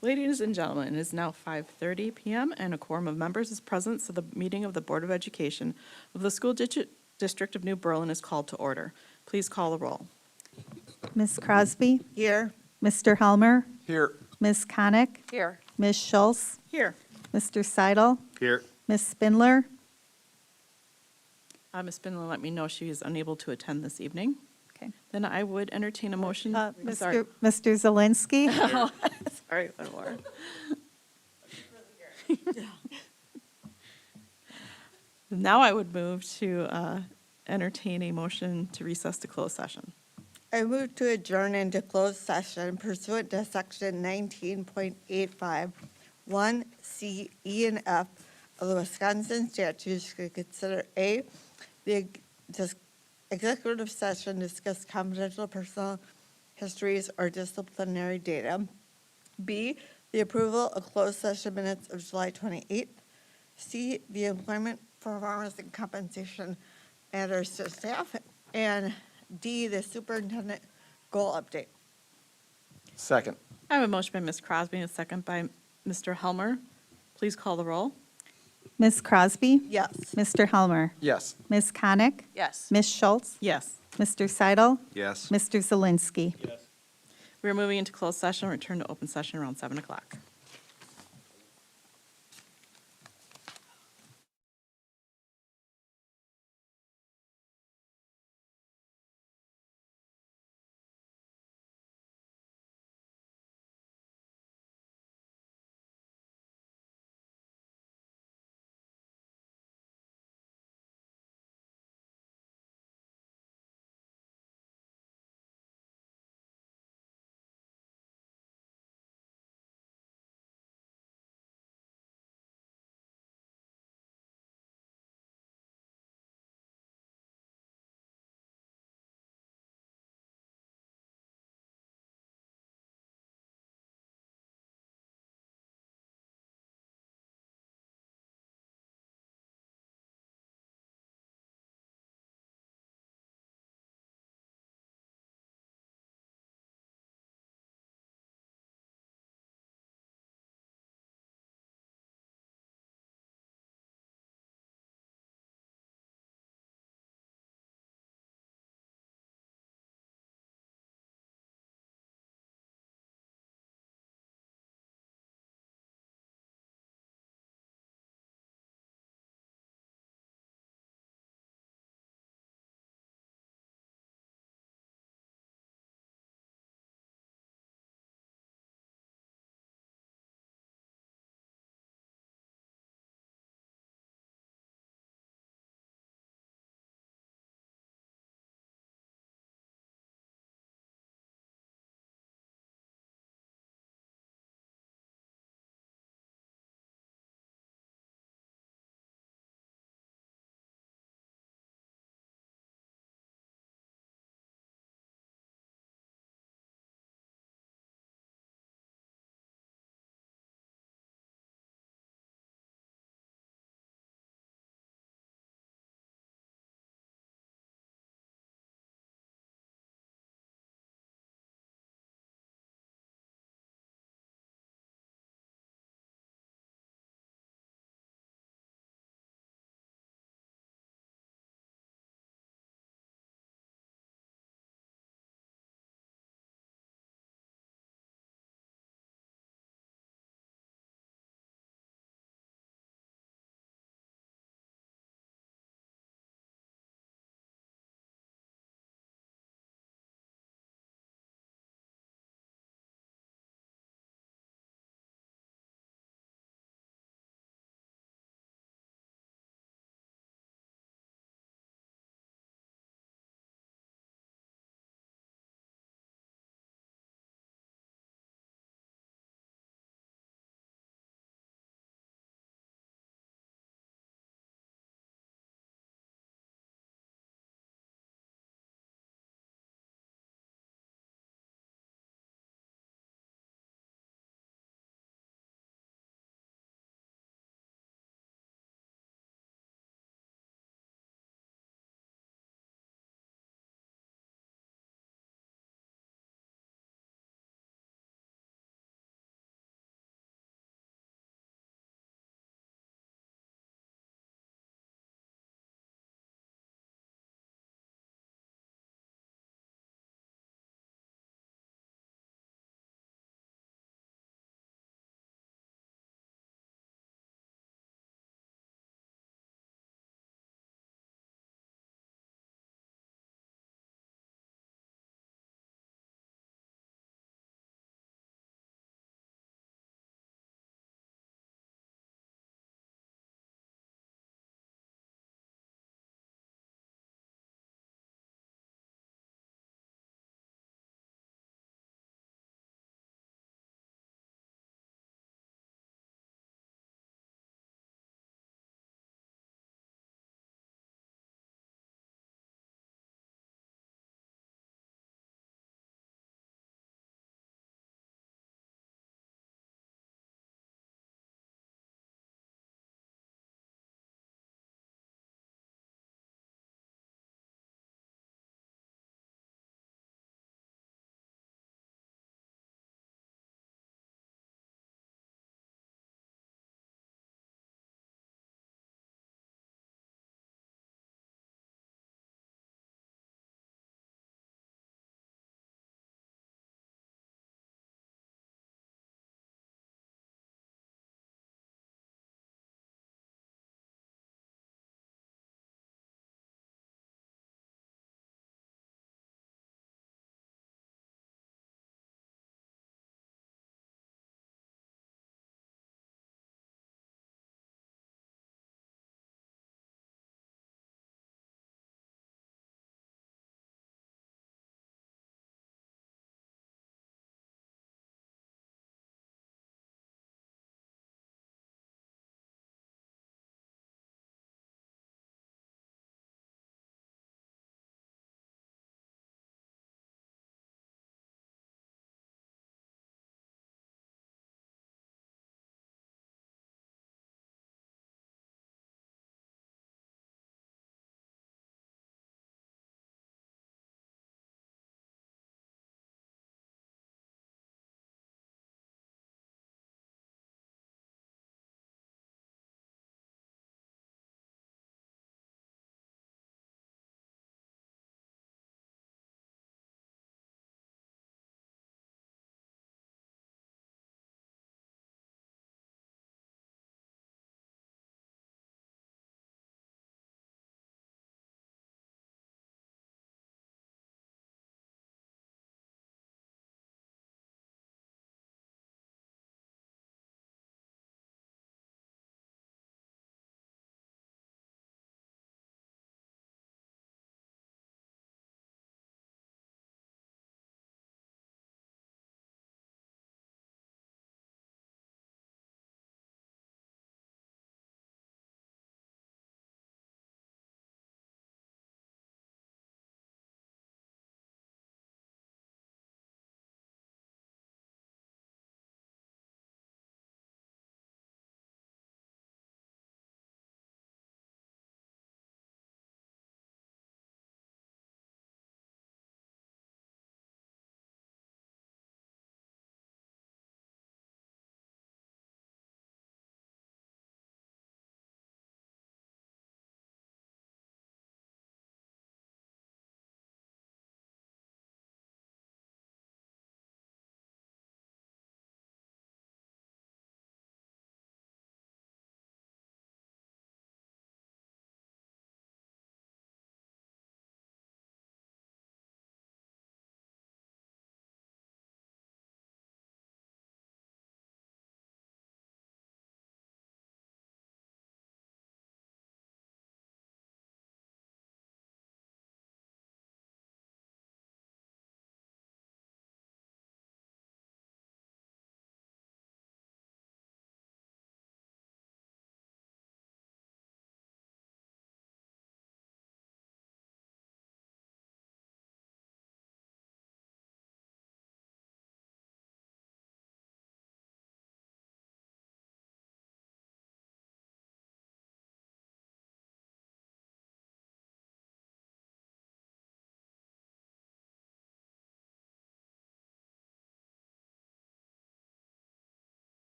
Ladies and gentlemen, it is now 5:30 PM and a quorum of members is present, so the meeting of the Board of Education of the School District of New Berlin is called to order. Please call the roll. Ms. Crosby? Here. Mr. Helmer? Here. Ms. Konick? Here. Ms. Schultz? Here. Mr. Seidel? Here. Ms. Spindler? Ms. Spindler let me know she is unable to attend this evening. Okay. Then I would entertain a motion. Sorry. Mr. Zelinski? Sorry, one more. Now I would move to entertain a motion to recess to closed session. I move to adjourn into closed session pursuant to section 19.85, 1C, E, and F of the Wisconsin statutes to consider A, the executive session discuss confidential personal histories or disciplinary data. B, the approval of closed session minutes of July 28th. C, the employment, performance, and compensation matters to staff. And D, the superintendent goal update. Second. I have a motion by Ms. Crosby and a second by Mr. Helmer. Please call the roll. Ms. Crosby? Yes. Mr. Helmer? Yes. Ms. Konick? Yes. Ms. Schultz? Yes. Mr. Seidel? Yes. Mr. Zelinski? We are moving into closed session, return to open session around 7 o'clock.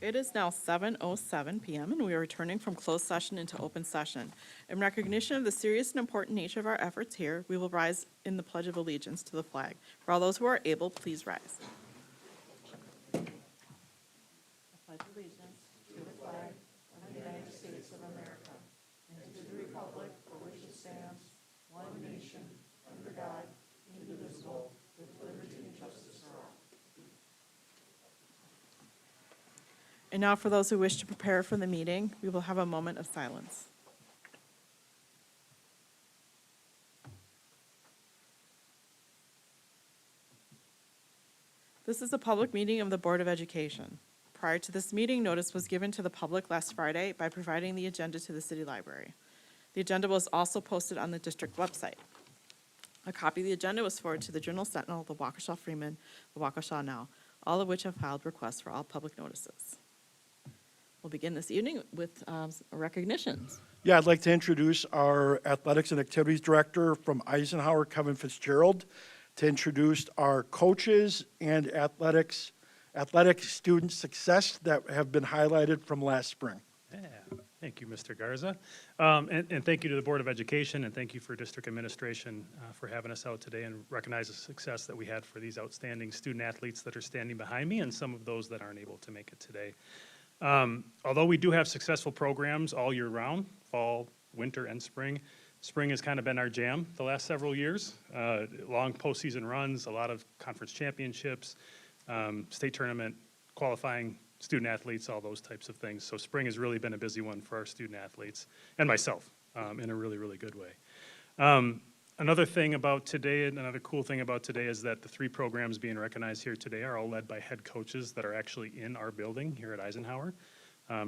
It is now 7:07 PM, and we are returning from closed session into open session. In recognition of the serious and important nature of our efforts here, we will rise in the Pledge of Allegiance to the flag. For all those who are able, please rise. I pledge allegiance to the flag of the United States of America and to the republic for which it stands, one nation, under God, indivisible, with liberty and justice for all. And now, for those who wish to prepare for the meeting, we will have a moment of silence. This is a public meeting of the Board of Education. Prior to this meeting, notice was given to the public last Friday by providing the agenda to the city library. The agenda was also posted on the district website. A copy of the agenda was forwarded to the Journal Sentinel, the Waukesha Freeman, the Waukesha Now, all of which have filed requests for all public notices. We'll begin this evening with recognitions. Yeah, I'd like to introduce our Athletics and Activities Director from Eisenhower, Kevin Fitzgerald, to introduce our coaches and athletic student success that have been highlighted from last spring. Yeah, thank you, Mr. Garza. And thank you to the Board of Education, and thank you for District Administration for having us out today and recognize the success that we had for these outstanding student athletes that are standing behind me and some of those that aren't able to make it today. Although we do have successful programs all year round, fall, winter, and spring, spring has kind of been our jam the last several years. Long postseason runs, a lot of conference championships, state tournament, qualifying student athletes, all those types of things. So spring has really been a busy one for our student athletes and myself in a really, really good way. Another thing about today, and another cool thing about today is that the 3 programs being recognized here today are all led by head coaches that are actually in our building here at Eisenhower.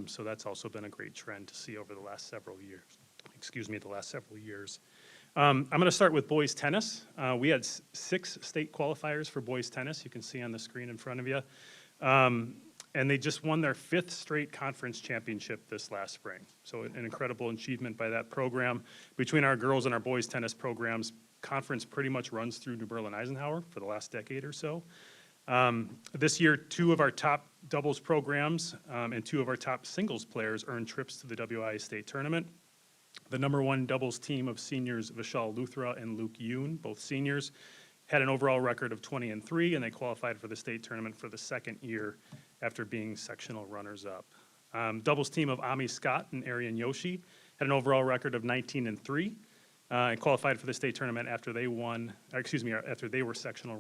So that's also been a great trend to see over the last several years. I'm going to start with boys tennis. We had 6 state qualifiers for boys tennis. You can see on the screen in front of you. And they just won their 5th straight conference championship this last spring. So an incredible achievement by that program. Between our girls and our boys tennis programs, conference pretty much runs through New Berlin Eisenhower for the last decade or so. This year, 2 of our top doubles programs and 2 of our top singles players earned trips to the WIA state tournament. The #1 doubles team of seniors Vishal Luthra and Luke Yoon, both seniors, had an overall record of 20-3, and they qualified for the state tournament for the 2nd year after being sectional runners-up. Doubles team of Ami Scott and Arian Yoshi had an overall record of 19-3 and qualified for the state tournament after they were sectional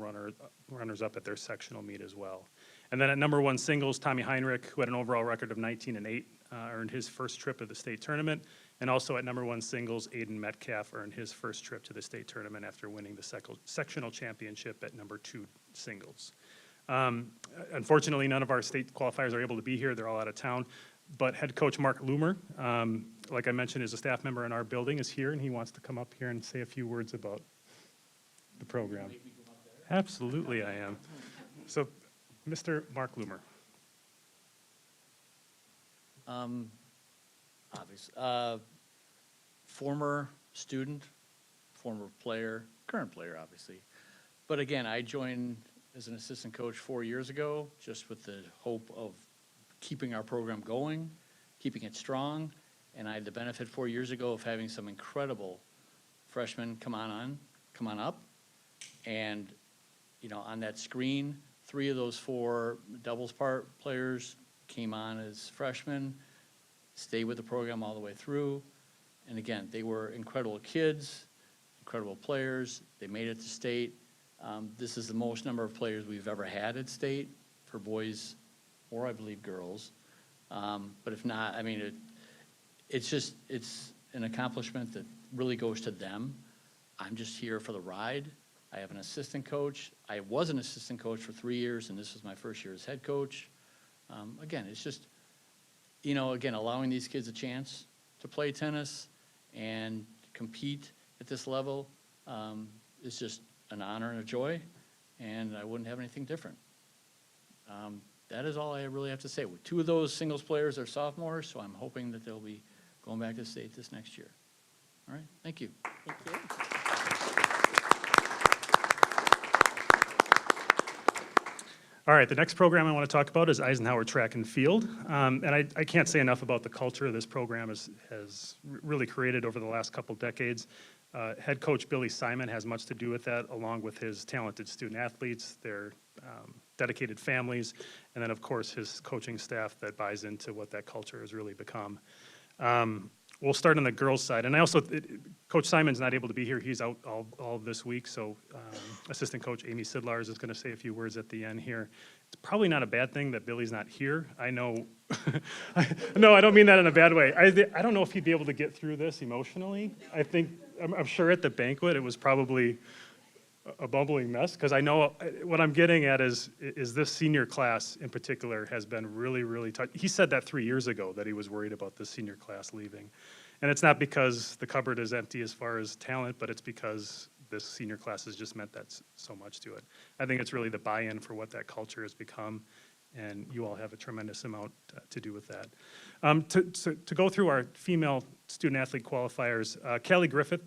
runners-up at their sectional meet as well. And then at #1 singles, Tommy Heinrich, who had an overall record of 19-8, earned his first trip to the state tournament. And also at #1 singles, Aiden Metcalf earned his first trip to the state tournament after winning the sectional championship at #2 singles. Unfortunately, none of our state qualifiers are able to be here. They're all out of town. But head coach Mark Loomer, like I mentioned, is a staff member in our building, is here, and he wants to come up here and say a few words about the program. Absolutely, I am. So, Mr. Mark Loomer. Obviously, former student, former player, current player, obviously. But again, I joined as an assistant coach 4 years ago, just with the hope of keeping our program going, keeping it strong. And I had the benefit 4 years ago of having some incredible freshmen come on up. And, you know, on that screen, 3 of those 4 doubles players came on as freshmen, stayed with the program all the way through. And again, they were incredible kids, incredible players. They made it to state. This is the most number of players we've ever had at state for boys or I believe girls. But if not, I mean, it's an accomplishment that really goes to them. I'm just here for the ride. I have an assistant coach. I was an assistant coach for 3 years, and this was my first year as head coach. Again, it's just, you know, again, allowing these kids a chance to play tennis and compete at this level is just an honor and a joy, and I wouldn't have anything different. That is all I really have to say. 2 of those singles players are sophomores, so I'm hoping that they'll be going back to state this next year. All right, thank you. Thank you. All right, the next program I want to talk about is Eisenhower Track and Field. And I can't say enough about the culture this program has really created over the last couple decades. Head coach Billy Simon has much to do with that, along with his talented student athletes, their dedicated families, and then, of course, his coaching staff that buys into what that culture has really become. We'll start on the girls' side. And Coach Simon's not able to be here. He's out all this week, so Assistant Coach Amy Sidlars is going to say a few words at the end here. It's probably not a bad thing that Billy's not here. I know, no, I don't mean that in a bad way. I don't know if he'd be able to get through this emotionally. I'm sure at the banquet it was probably a bumbling mess, because I know what I'm getting at is this senior class in particular has been really, really tough. He said that 3 years ago, that he was worried about this senior class leaving. And it's not because the cupboard is empty as far as talent, but it's because this senior class has just meant that so much to it. I think it's really the buy-in for what that culture has become, and you all have a tremendous amount to do with that. To go through our female student-athlete qualifiers, Callie Griffith,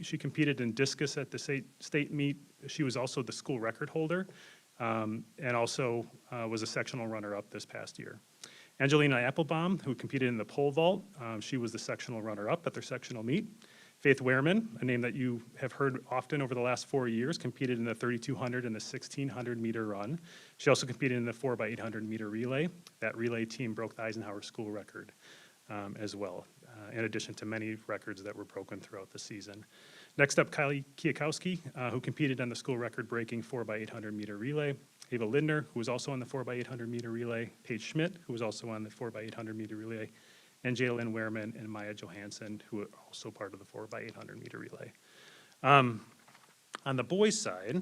she competed in discus at the state meet. She was also the school record holder, and also was a sectional runner-up this past year. Angelina Applebaum, who competed in the pole vault, she was the sectional runner-up at their sectional meet. Faith Wehrman, a name that you have heard often over the last 4 years, competed in the 3,200 and the 1,600 meter run. She also competed in the 4x800 meter relay. That relay team broke the Eisenhower school record as well, in addition to many records that were broken throughout the season. Next up, Kylie Kiyakowski, who competed on the school record-breaking 4x800 meter relay. Ava Lindner, who was also on the 4x800 meter relay. Paige Schmidt, who was also on the 4x800 meter relay. And Jalen Wehrman and Maya Johansson, who are also part of the 4x800 meter relay. On the boys' side,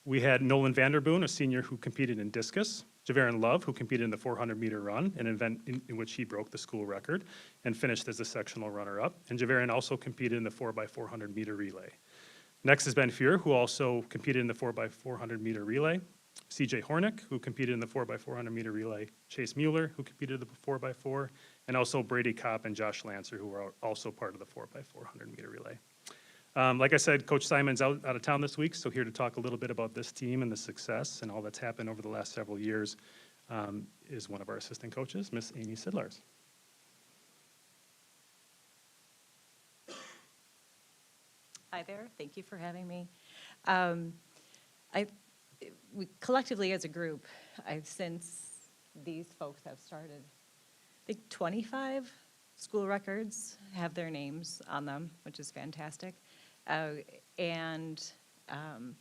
we had Nolan Vanderboon, a senior who competed in discus. Javarin Love, who competed in the 400 meter run, an event in which he broke the school record and finished as a sectional runner-up. And Javarin also competed in the 4x400 meter relay. Next is Ben Fuhr, who also competed in the 4x400 meter relay. CJ Hornick, who competed in the 4x400 meter relay. Chase Mueller, who competed in the 4x4. And also Brady Kopp and Josh Lancer, who were also part of the 4x400 meter relay. Like I said, Coach Simon's out of town this week, so here to talk a little bit about this team and the success and all that's happened over the last several years is one of our assistant coaches, Miss Amy Sidlars. Hi there, thank you for having me. We collectively as a group, since these folks have started, I think 25 school records have their names on them, which is fantastic. And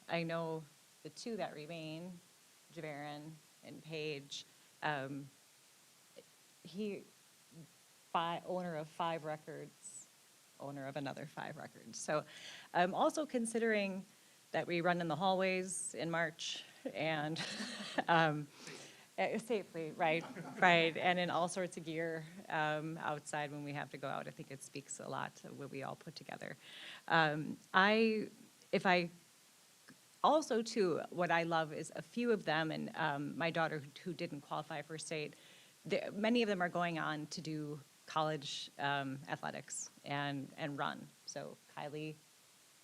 I know the two that remain, Javarin and Paige, owner of 5 records, owner of another 5 records. So I'm also considering that we run in the hallways in March and safely, right, and in all sorts of gear outside when we have to go out. I think it speaks a lot to what we all put together. Also, too, what I love is a few of them, and my daughter who didn't qualify for state, many of them are going on to do college athletics and run. So Kylie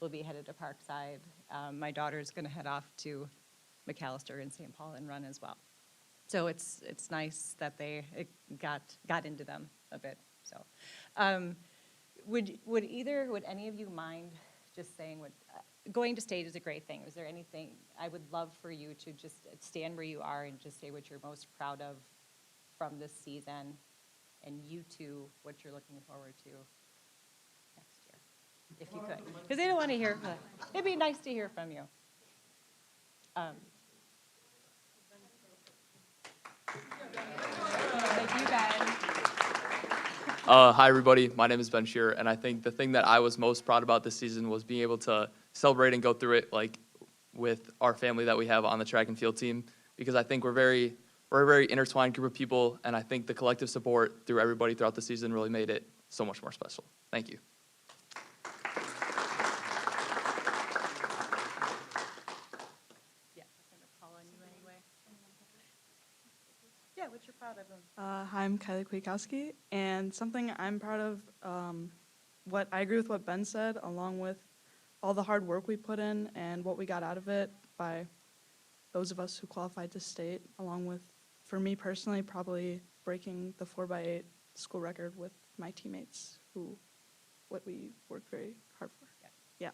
will be headed to Parkside. My daughter's going to head off to McAllister in St. Paul and run as well. So it's nice that it got into them a bit. So, would any of you mind just saying going to state is a great thing. Is there anything I would love for you to just stand where you are and just say what you're most proud of from this season, and you too, what you're looking forward to next year, if you could, because they don't want to hear. It'd be nice to hear from you. Thank you, Ben. Hi, everybody. My name is Ben Shearer, and I think the thing that I was most proud about this season was being able to celebrate and go through it with our family that we have on the track and field team, because I think we're a very intertwined group of people, and I think the collective support through everybody throughout the season really made it so much more special. Thank you. Yeah, I'm going to call on you anyway. Yeah, what you're proud of them. Hi, I'm Kylie Kwiatkowski, and something I'm proud of, I agree with what Ben said, along with all the hard work we put in and what we got out of it by those of us who qualified to state, along with, for me personally, probably breaking the 4x8 school record with my teammates, what we worked very hard for. Yeah.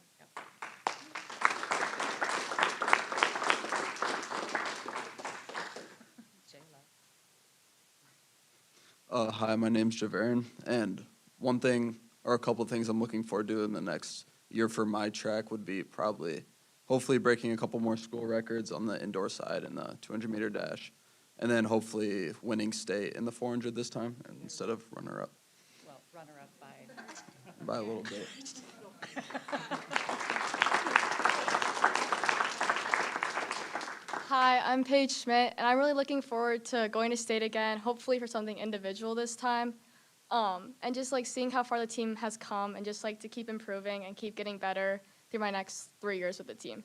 Hi, my name's Javaren, and one thing or a couple of things I'm looking forward to in the next year for my track would be probably, hopefully breaking a couple more school records on the indoor side in the 200-meter dash, and then hopefully winning state in the 400 this time instead of runner-up Well, runner-up by. by a little bit. Hi, I'm Paige Schmidt, and I'm really looking forward to going to state again, hopefully for something individual this time. And just like seeing how far the team has come and just like to keep improving and keep getting better through my next 3 years with the team.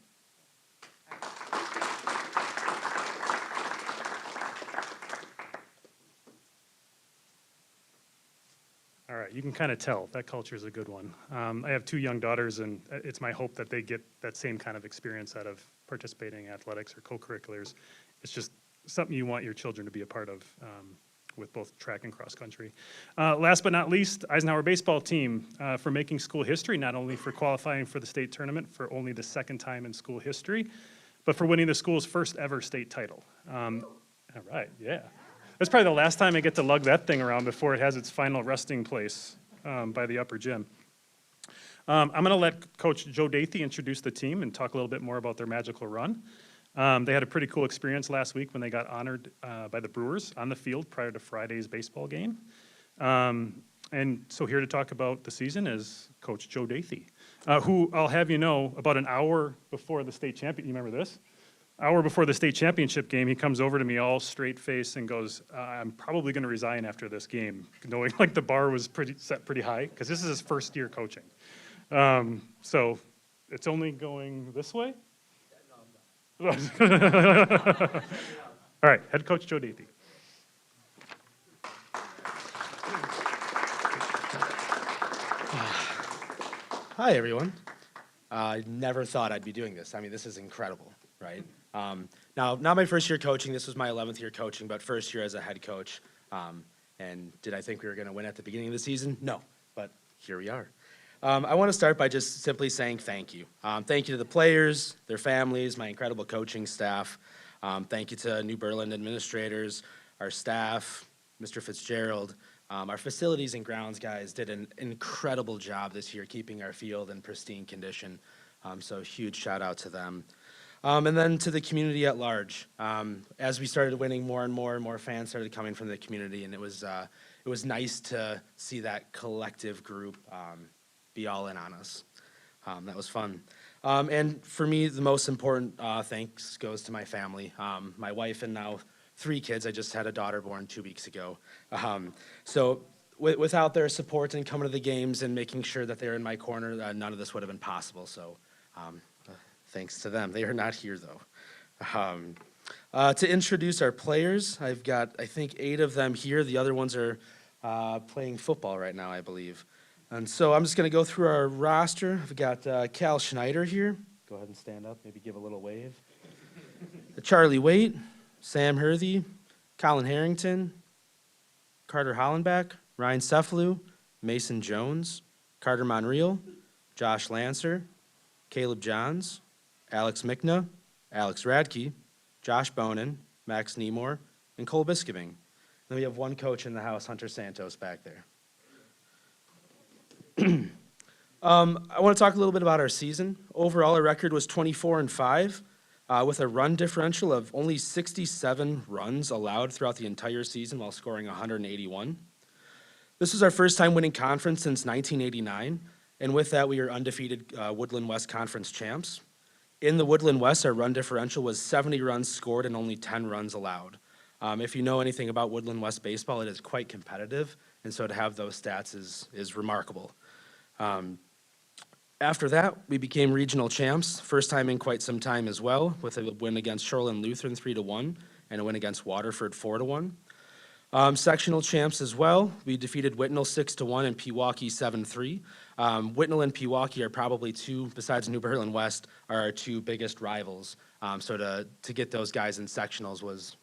All right, you can kind of tell that culture is a good one. I have 2 young daughters, and it's my hope that they get that same kind of experience out of participating in athletics or co-curriculars. It's just something you want your children to be a part of with both track and cross country. Last but not least, Eisenhower baseball team for making school history, not only for qualifying for the state tournament for only the 2nd time in school history, but for winning the school's first ever state title. All right, yeah. That's probably the last time I get to lug that thing around before it has its final resting place by the upper gym. I'm going to let Coach Joe Dathy introduce the team and talk a little bit more about their magical run. They had a pretty cool experience last week when they got honored by the Brewers on the field prior to Friday's baseball game. And so here to talk about the season is Coach Joe Dathy, who I'll have you know, about an hour before the state champion, you remember this? Hour before the state championship game, he comes over to me all straight face and goes, I'm probably going to resign after this game, knowing like the bar was set pretty high, because this is his first year coaching. So it's only going this way? All right, head coach Joe Dathy. Hi, everyone. I never thought I'd be doing this. I mean, this is incredible, right? Now, not my first year coaching. This was my 11th year coaching, but first year as a head coach. And did I think we were going to win at the beginning of the season? No, but here we are. I want to start by just simply saying thank you. Thank you to the players, their families, my incredible coaching staff. Thank you to New Berlin administrators, our staff, Mr. Fitzgerald. Our facilities and grounds guys did an incredible job this year keeping our field in pristine condition. So huge shout out to them. And then to the community at large. As we started winning, more and more fans started coming from the community, and it was nice to see that collective group be all in on us. That was fun. And for me, the most important thanks goes to my family, my wife and now 3 kids. I just had a daughter born 2 weeks ago. So without their support and coming to the games and making sure that they're in my corner, none of this would have been possible. So thanks to them. They are not here, though. To introduce our players, I've got, I think, 8 of them here. The other ones are playing football right now, I believe. And so I'm just going to go through our roster. I've got Cal Schneider here. Go ahead and stand up, maybe give a little wave. Charlie Waite, Sam Herthy, Colin Harrington, Carter Hollenbach, Ryan Cefalu, Mason Jones, Carter Monreal, Josh Lancer, Caleb Johns, Alex Mickna, Alex Radke, Josh Bonin, Max Nemore, and Cole Biskeving. Then we have one coach in the house, Hunter Santos, back there. I want to talk a little bit about our season. Overall, our record was 24-5, with a run differential of only 67 runs allowed throughout the entire season while scoring 181. This was our first time winning conference since 1989, and with that, we are undefeated Woodland West Conference champs. In the Woodland West, our run differential was 70 runs scored and only 10 runs allowed. If you know anything about Woodland West baseball, it is quite competitive, and so to have those stats is remarkable. After that, we became regional champs, first time in quite some time as well, with a win against Shoreland Lutheran 3-1 and a win against Waterford 4-1. Sectional champs as well. We defeated Whitnall 6-1 and Pewaukee 7-3. Whitnall and Pewaukee are probably besides New Berlin West, are our 2 biggest rivals So to get those guys in sectionals was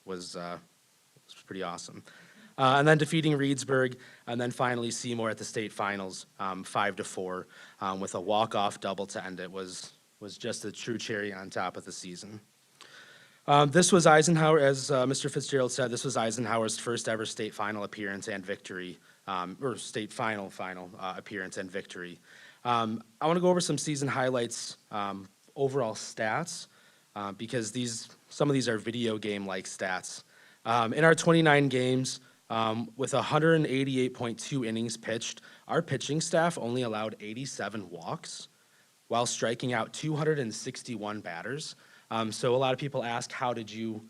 pretty awesome. And then defeating Reedsburg, and then finally Seymour at the state finals, 5-4, with a walk-off double to end it was just a true cherry on top of the season. This was Eisenhower, as Mr. Fitzgerald said, this was Eisenhower's first ever state final appearance and victory, or state final appearance and victory. I want to go over some season highlights, overall stats, because some of these are video game-like stats. In our 29 games, with 188.2 innings pitched, our pitching staff only allowed 87 walks while striking out 261 batters. So a lot of people ask, how did you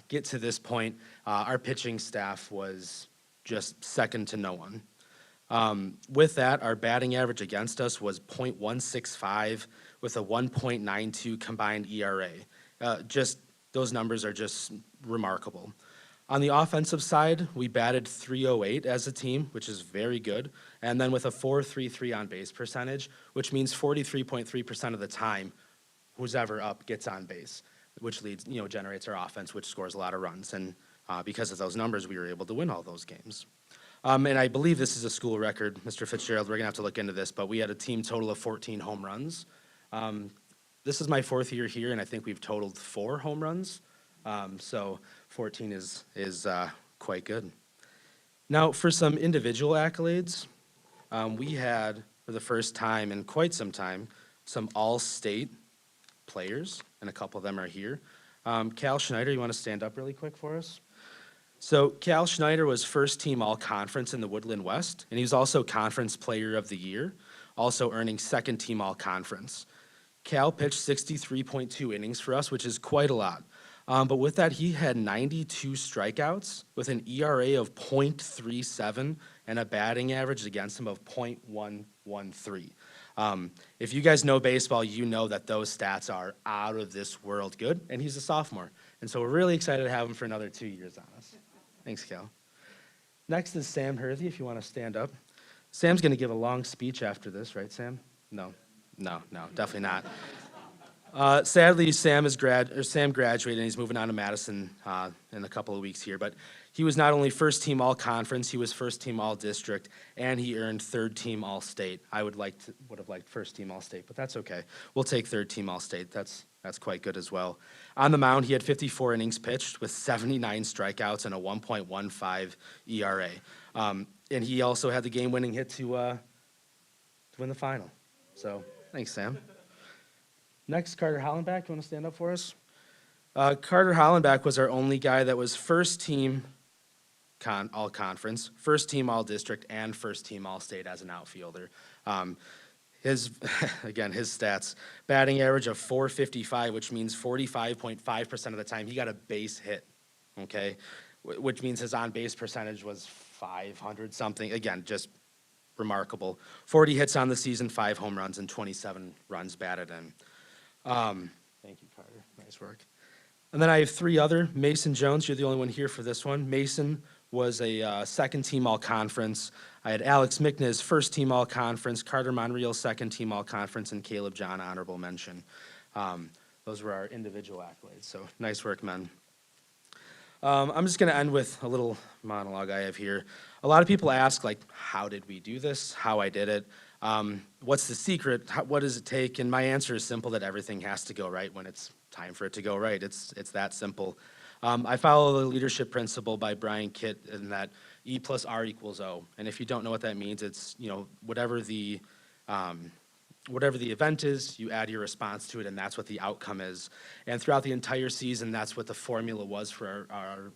get to this point? Our pitching staff was just second to no one. With that, our batting average against us was .165 with a 1.92 combined ERA. Just those numbers are just remarkable. On the offensive side, we batted .308 as a team, which is very good, and then with a .433 on base percentage, which means 43.3% of the time, who's ever up gets on base, which generates our offense, which scores a lot of runs. And because of those numbers, we were able to win all those games. And I believe this is a school record, Mr. Fitzgerald. We're gonna have to look into this, but we had a team total of 14 home runs. This is my 4th year here, and I think we've totaled 4 home runs. So 14 is quite good. Now, for some individual accolades, we had, for the first time in quite some time, some all-state players, and a couple of them are here. Cal Schneider, you want to stand up really quick for us? So Cal Schneider was first team all-conference in the Woodland West, and he was also Conference Player of the Year, also earning second team all-conference. Cal pitched 63.2 innings for us, which is quite a lot. But with that, he had 92 strikeouts with an ERA of .37 and a batting average against him of .113. If you guys know baseball, you know that those stats are out of this world good, and he's a sophomore. And so we're really excited to have him for another 2 years on us. Thanks, Cal. Next is Sam Herthy, if you want to stand up. Sam's going to give a long speech after this, right, Sam? No, definitely not. Sadly, Sam graduated and he's moving on to Madison in a couple of weeks here. But he was not only first team all conference, he was first team all district, and he earned third team all state. I would have liked first team all state, but that's okay. We'll take third team all state. That's quite good as well. On the mound, he had 54 innings pitched with 79 strikeouts and a 1.15 ERA. And he also had the game-winning hit to win the final. So thanks, Sam. Next, Carter Hollenbach, you want to stand up for us? Carter Hollenbach was our only guy that was first team all conference, first team all district, and first team all state as an outfielder. His stats, batting average of .455, which means 45.5% of the time he got a base hit, okay? Which means his on-base percentage was 500 something. Again, just remarkable. 40 hits on the season, 5 home runs, and 27 runs batted in. Thank you, Carter. Nice work. And then I have 3 other. Mason Jones, you're the only one here for this one. Mason was a second team all conference. I had Alex Micknes, first team all conference, Carter Monreal, second team all conference, and Caleb John, honorable mention. Those were our individual accolades. So nice work, men. I'm just going to end with a little monologue I have here. A lot of people ask, like, how did we do this? How I did it? What's the secret? What does it take? And my answer is simple, that everything has to go right when it's time for it to go right. It's that simple. I follow the leadership principle by Brian Kitt, in that E plus R equals O. And if you don't know what that means, it's, whatever the event is, you add your response to it, and that's what the outcome is. And throughout the entire season, that's what the formula was for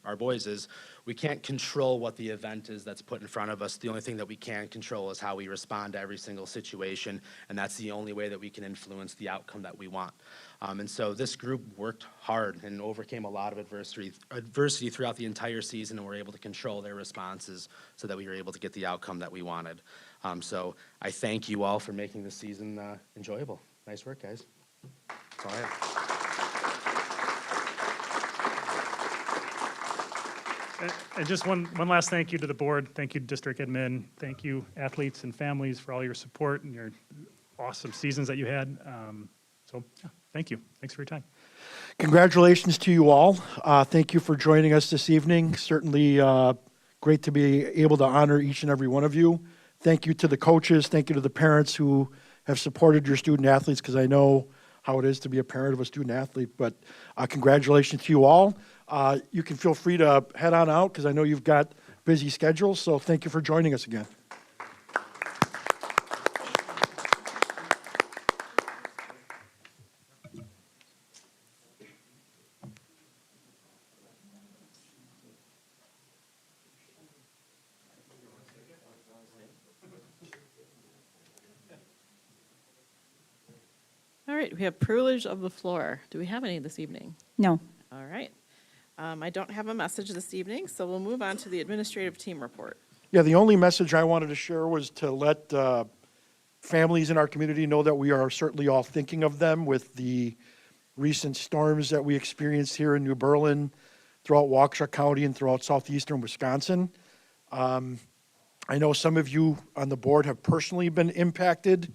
our boys. Is we can't control what the event is that's put in front of us. The only thing that we can control is how we respond to every single situation, and that's the only way that we can influence the outcome that we want. And so this group worked hard and overcame a lot of adversity throughout the entire season, and were able to control their responses so that we were able to get the outcome that we wanted. So I thank you all for making this season enjoyable. Nice work, guys. That's all I have. And just one last thank you to the board. Thank you, district admin. Thank you, athletes and families, for all your support and your awesome seasons that you had. So, yeah, thank you. Thanks for your time. Congratulations to you all. Thank you for joining us this evening. Certainly great to be able to honor each and every one of you. Thank you to the coaches. Thank you to the parents who have supported your student athletes, because I know how it is to be a parent of a student athlete. But congratulations to you all. You can feel free to head on out, because I know you've got busy schedules. So thank you for joining us again. All right, we have privilege of the floor. Do we have any this evening? No. All right. I don't have a message this evening, so we'll move on to the administrative team report. Yeah, the only message I wanted to share was to let families in our community know that we are certainly all thinking of them with the recent storms that we experienced here in New Berlin, throughout Waukesha County, and throughout southeastern Wisconsin. I know some of you on the board have personally been impacted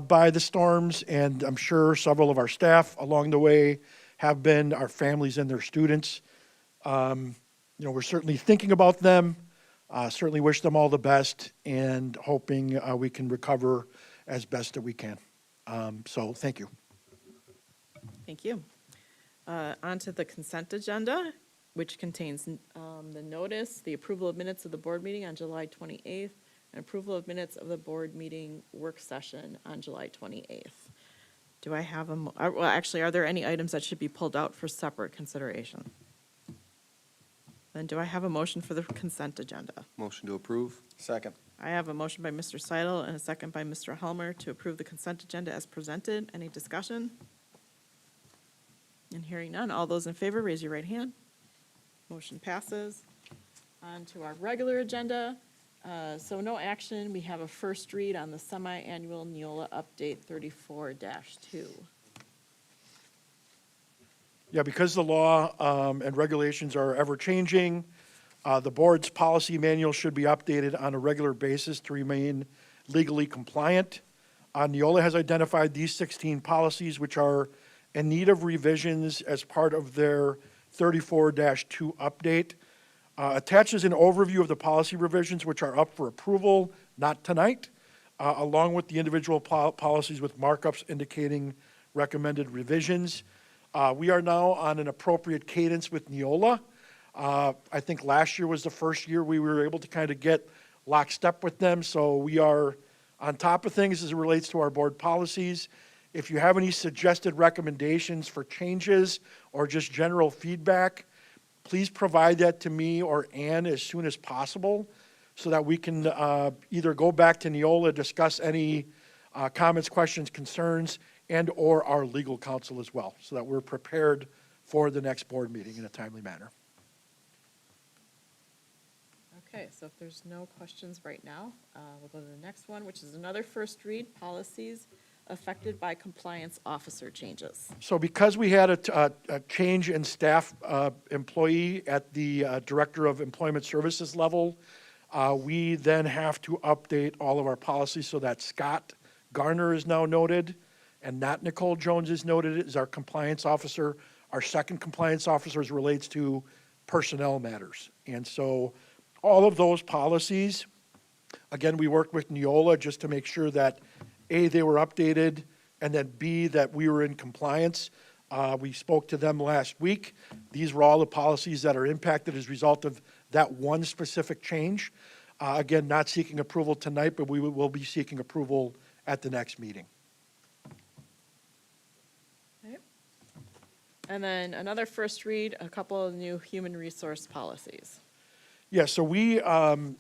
by the storms, and I'm sure several of our staff along the way have been, our families and their students. We're certainly thinking about them, certainly wish them all the best, and hoping we can recover as best that we can. So thank you. Thank you. On to the consent agenda, which contains the notice, the approval of minutes of the board meeting on July 28th, and approval of minutes of the board meeting work session on July 28th. Do I have well, actually, are there any items that should be pulled out for separate consideration? Then do I have a motion for the consent agenda? Motion to approve. Second. I have a motion by Mr. Seidel and a second by Mr. Helmer to approve the consent agenda as presented. Any discussion? And hearing none, all those in favor, raise your right hand. Motion passes. On to our regular agenda. So no action. We have a first read on the semi-annual Neola update 34-2. Yeah, because the law and regulations are ever-changing, the board's policy manual should be updated on a regular basis to remain legally compliant. Neola has identified these 16 policies which are in need of revisions as part of their 34-2 update. Attaches an overview of the policy revisions which are up for approval, not tonight, along with the individual policies with markups indicating recommended revisions. We are now on an appropriate cadence with Neola. I think last year was the first year we were able to kind of get lockstep with them, so we are on top of things as it relates to our board policies. If you have any suggested recommendations for changes or just general feedback, please provide that to me or Ann as soon as possible so that we can either go back to Neola, discuss any comments, questions, concerns, and or our legal counsel as well, so that we're prepared for the next board meeting in a timely manner. Okay, so if there's no questions right now, we'll go to the next one, which is another first read, policies affected by compliance officer changes. So because we had a change in staff employee at the Director of Employment Services level, we then have to update all of our policies so that Scott Garner is now noted and not Nicole Jones is noted as our compliance officer. Our second compliance officer relates to personnel matters. And so all of those policies, again, we worked with Neola just to make sure that A, they were updated, and then B, that we were in compliance. We spoke to them last week. These were all the policies that are impacted as a result of that one specific change. Again, not seeking approval tonight, but we will be seeking approval at the next meeting. Okay. And then another first read, a couple of new human resource policies. Yeah, so we, in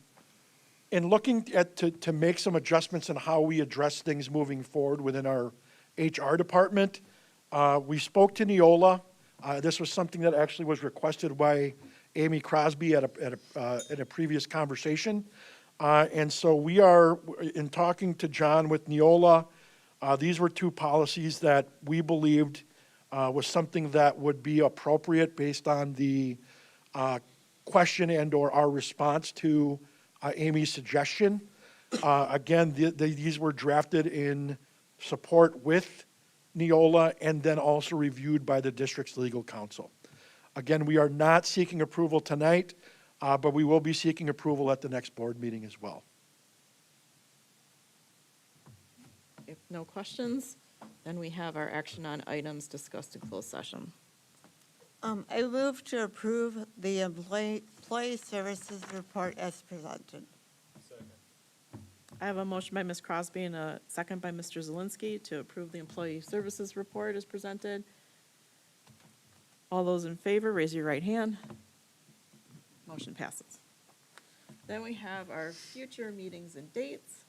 looking to make some adjustments in how we address things moving forward within our HR department, we spoke to Neola. This was something that actually was requested by Amy Crosby at a previous conversation. And so we are, in talking to John with Neola, these were two policies that we believed was something that would be appropriate based on the question and or our response to Amy's suggestion. Again, these were drafted in support with Neola, and then also reviewed by the district's legal counsel. Again, we are not seeking approval tonight, but we will be seeking approval at the next board meeting as well. If no questions, then we have our action on items discussed in closed session. I move to approve the employee services report as presented. I have a motion by Ms. Crosby and a second by Mr. Zelinski to approve the employee services report as presented. All those in favor, raise your right hand. Motion passes. Then we have our future meetings and dates.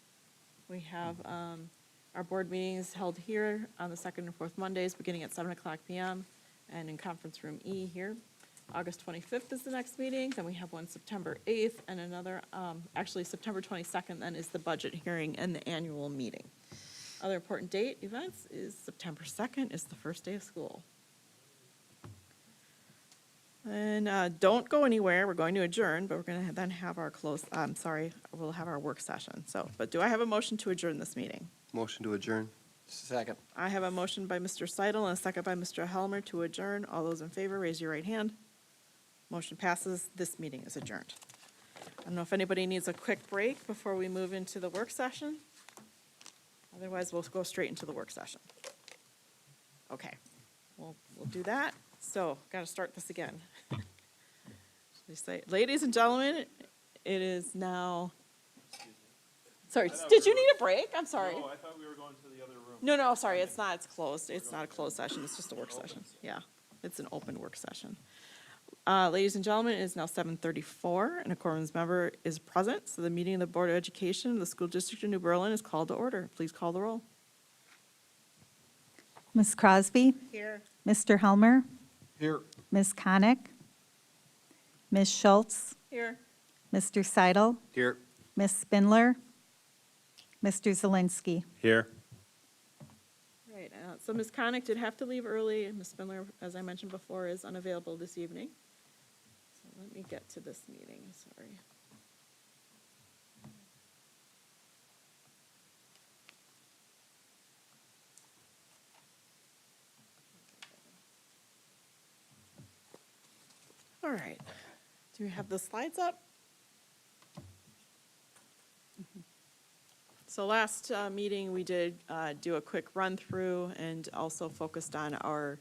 We have our board meetings held here on the second and fourth Mondays, beginning at 7:00 p.m. and in conference room E here. August 25th is the next meeting, then we have one September 8th and another, actually September 22nd then is the budget hearing and the annual meeting. Other important date events is September 2nd is the first day of school. And don't go anywhere, we're going to adjourn, but we're going to then have our we'll have our work session. So, but do I have a motion to adjourn this meeting? Motion to adjourn. Second. I have a motion by Mr. Seidel and a second by Mr. Helmer to adjourn. All those in favor, raise your right hand. Motion passes. This meeting is adjourned. I don't know if anybody needs a quick break before we move into the work session. Otherwise, we'll go straight into the work session. Okay, we'll do that. So, got to start this again. Ladies and gentlemen, it is now. Sorry, did you need a break? I'm sorry. No, I thought we were going to the other room. No, sorry, it's not, it's closed. It's not a closed session, it's just a work session. Yeah, it's an open work session. Ladies and gentlemen, it is now 7:34, and a quorum member is present, so the meeting of the Board of Education of the School District of New Berlin is called to order. Please call the roll. Ms. Crosby, Here. Mr. Helmer, Here. Ms. Konick, Ms. Schultz, Here. Mr. Seidel, Here. Ms. Spindler, Mr. Zelinski. Here. Right, so Ms. Connick did have to leave early, and Ms. Spindler, as I mentioned before, is unavailable this evening. So let me get to this meeting, sorry. All right, do we have the slides up? So last meeting, we did do a quick run-through and also focused on our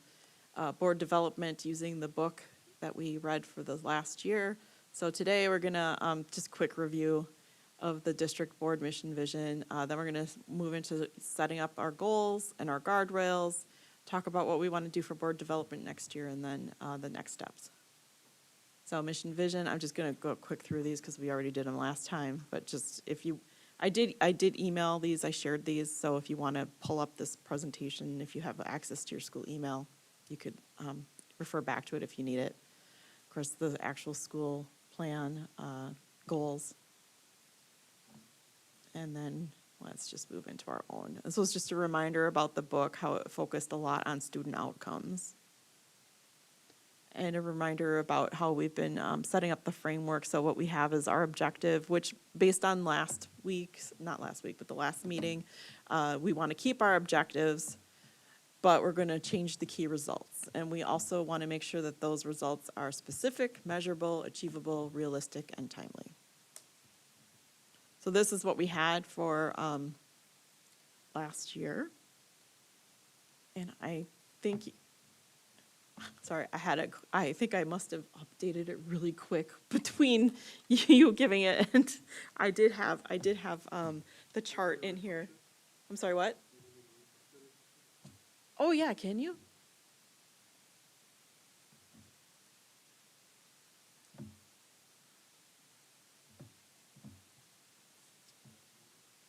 board development using the book that we read for the last year. So today, we're going to just quick review of the district board mission vision. Then we're going to move into setting up our goals and our guardrails, talk about what we want to do for board development next year, and then the next steps. So mission vision, I'm just going to go quick through these because we already did them last time, but just if you I did email these, I shared these, so if you want to pull up this presentation, if you have access to your school email, you could refer back to it if you need it. Of course, the actual school plan, goals. And then let's just move into our own. This was just a reminder about the book, how it focused a lot on student outcomes. And a reminder about how we've been setting up the framework. So what we have is our objective, which based on last week's, not last week, but the last meeting, we want to keep our objectives, but we're going to change the key results. And we also want to make sure that those results are specific, measurable, achievable, realistic, and timely. So this is what we had for last year. And I think, sorry, I think I must have updated it really quick between you giving it and I did have the chart in here. I'm sorry, what? Oh, yeah, can you?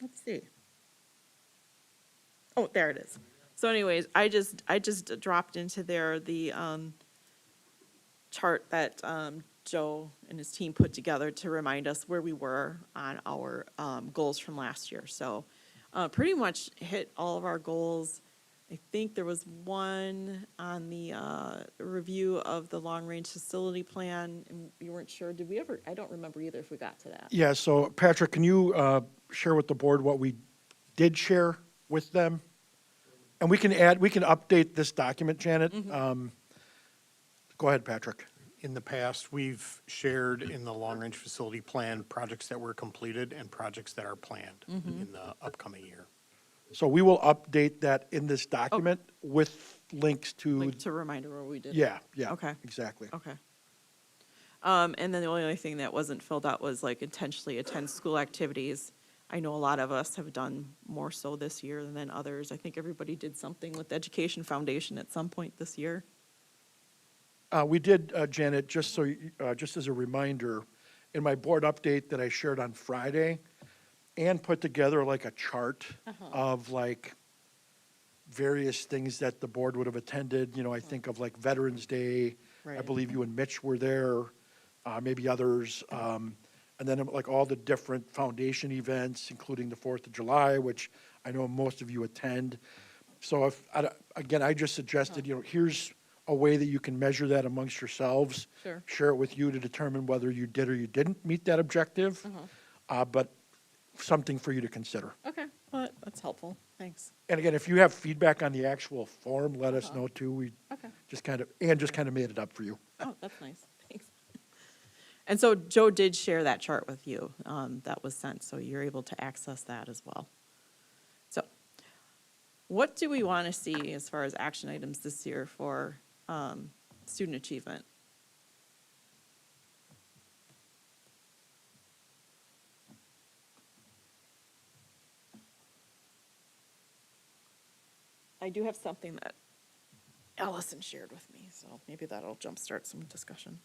Let's see. Oh, there it is. So anyways, I just dropped into there the chart that Joe and his team put together to remind us where we were on our goals from last year. So pretty much hit all of our goals. I think there was one on the review of the long-range facility plan, and you weren't sure. Did we ever? I don't remember either if we got to that. Yeah, so Patrick, can you share with the board what we did share with them And we can update this document, Janet. Go ahead, Patrick. In the past, we've shared in the long-range facility plan projects that were completed and projects that are planned in the upcoming year. So we will update that in this document with links to, Like to remind her where we did. yeah, Okay. exactly. Okay. And then the only other thing that wasn't filled out was like intentionally attend school activities. I know a lot of us have done more so this year than others. I think everybody did something with the Education Foundation at some point this year. We did, Janet, just as a reminder, in my board update that I shared on Friday, Ann put together like a chart of like various things that the board would have attended. I think of like Veterans Day. I Right. believe you and Mitch were there, maybe others. And then like all the different foundation events, including the 4th of July, which I know most of you attend. So again, I just suggested, here's a way that you can measure that amongst yourselves. Sure. Share it with you to determine whether you did or you didn't meet that objective. But something for you to consider. Okay, well, that's helpful. Thanks. And again, if you have feedback on the actual form, let us know too. We Okay. Ann just kind of made it up for you. Oh, that's nice. Thanks. And so Joe did share that chart with you that was sent, so you're able to access that as well. So what do we want to see as far as action items this year for student achievement? I do have something that Allison shared with me, so maybe that'll jumpstart some discussion.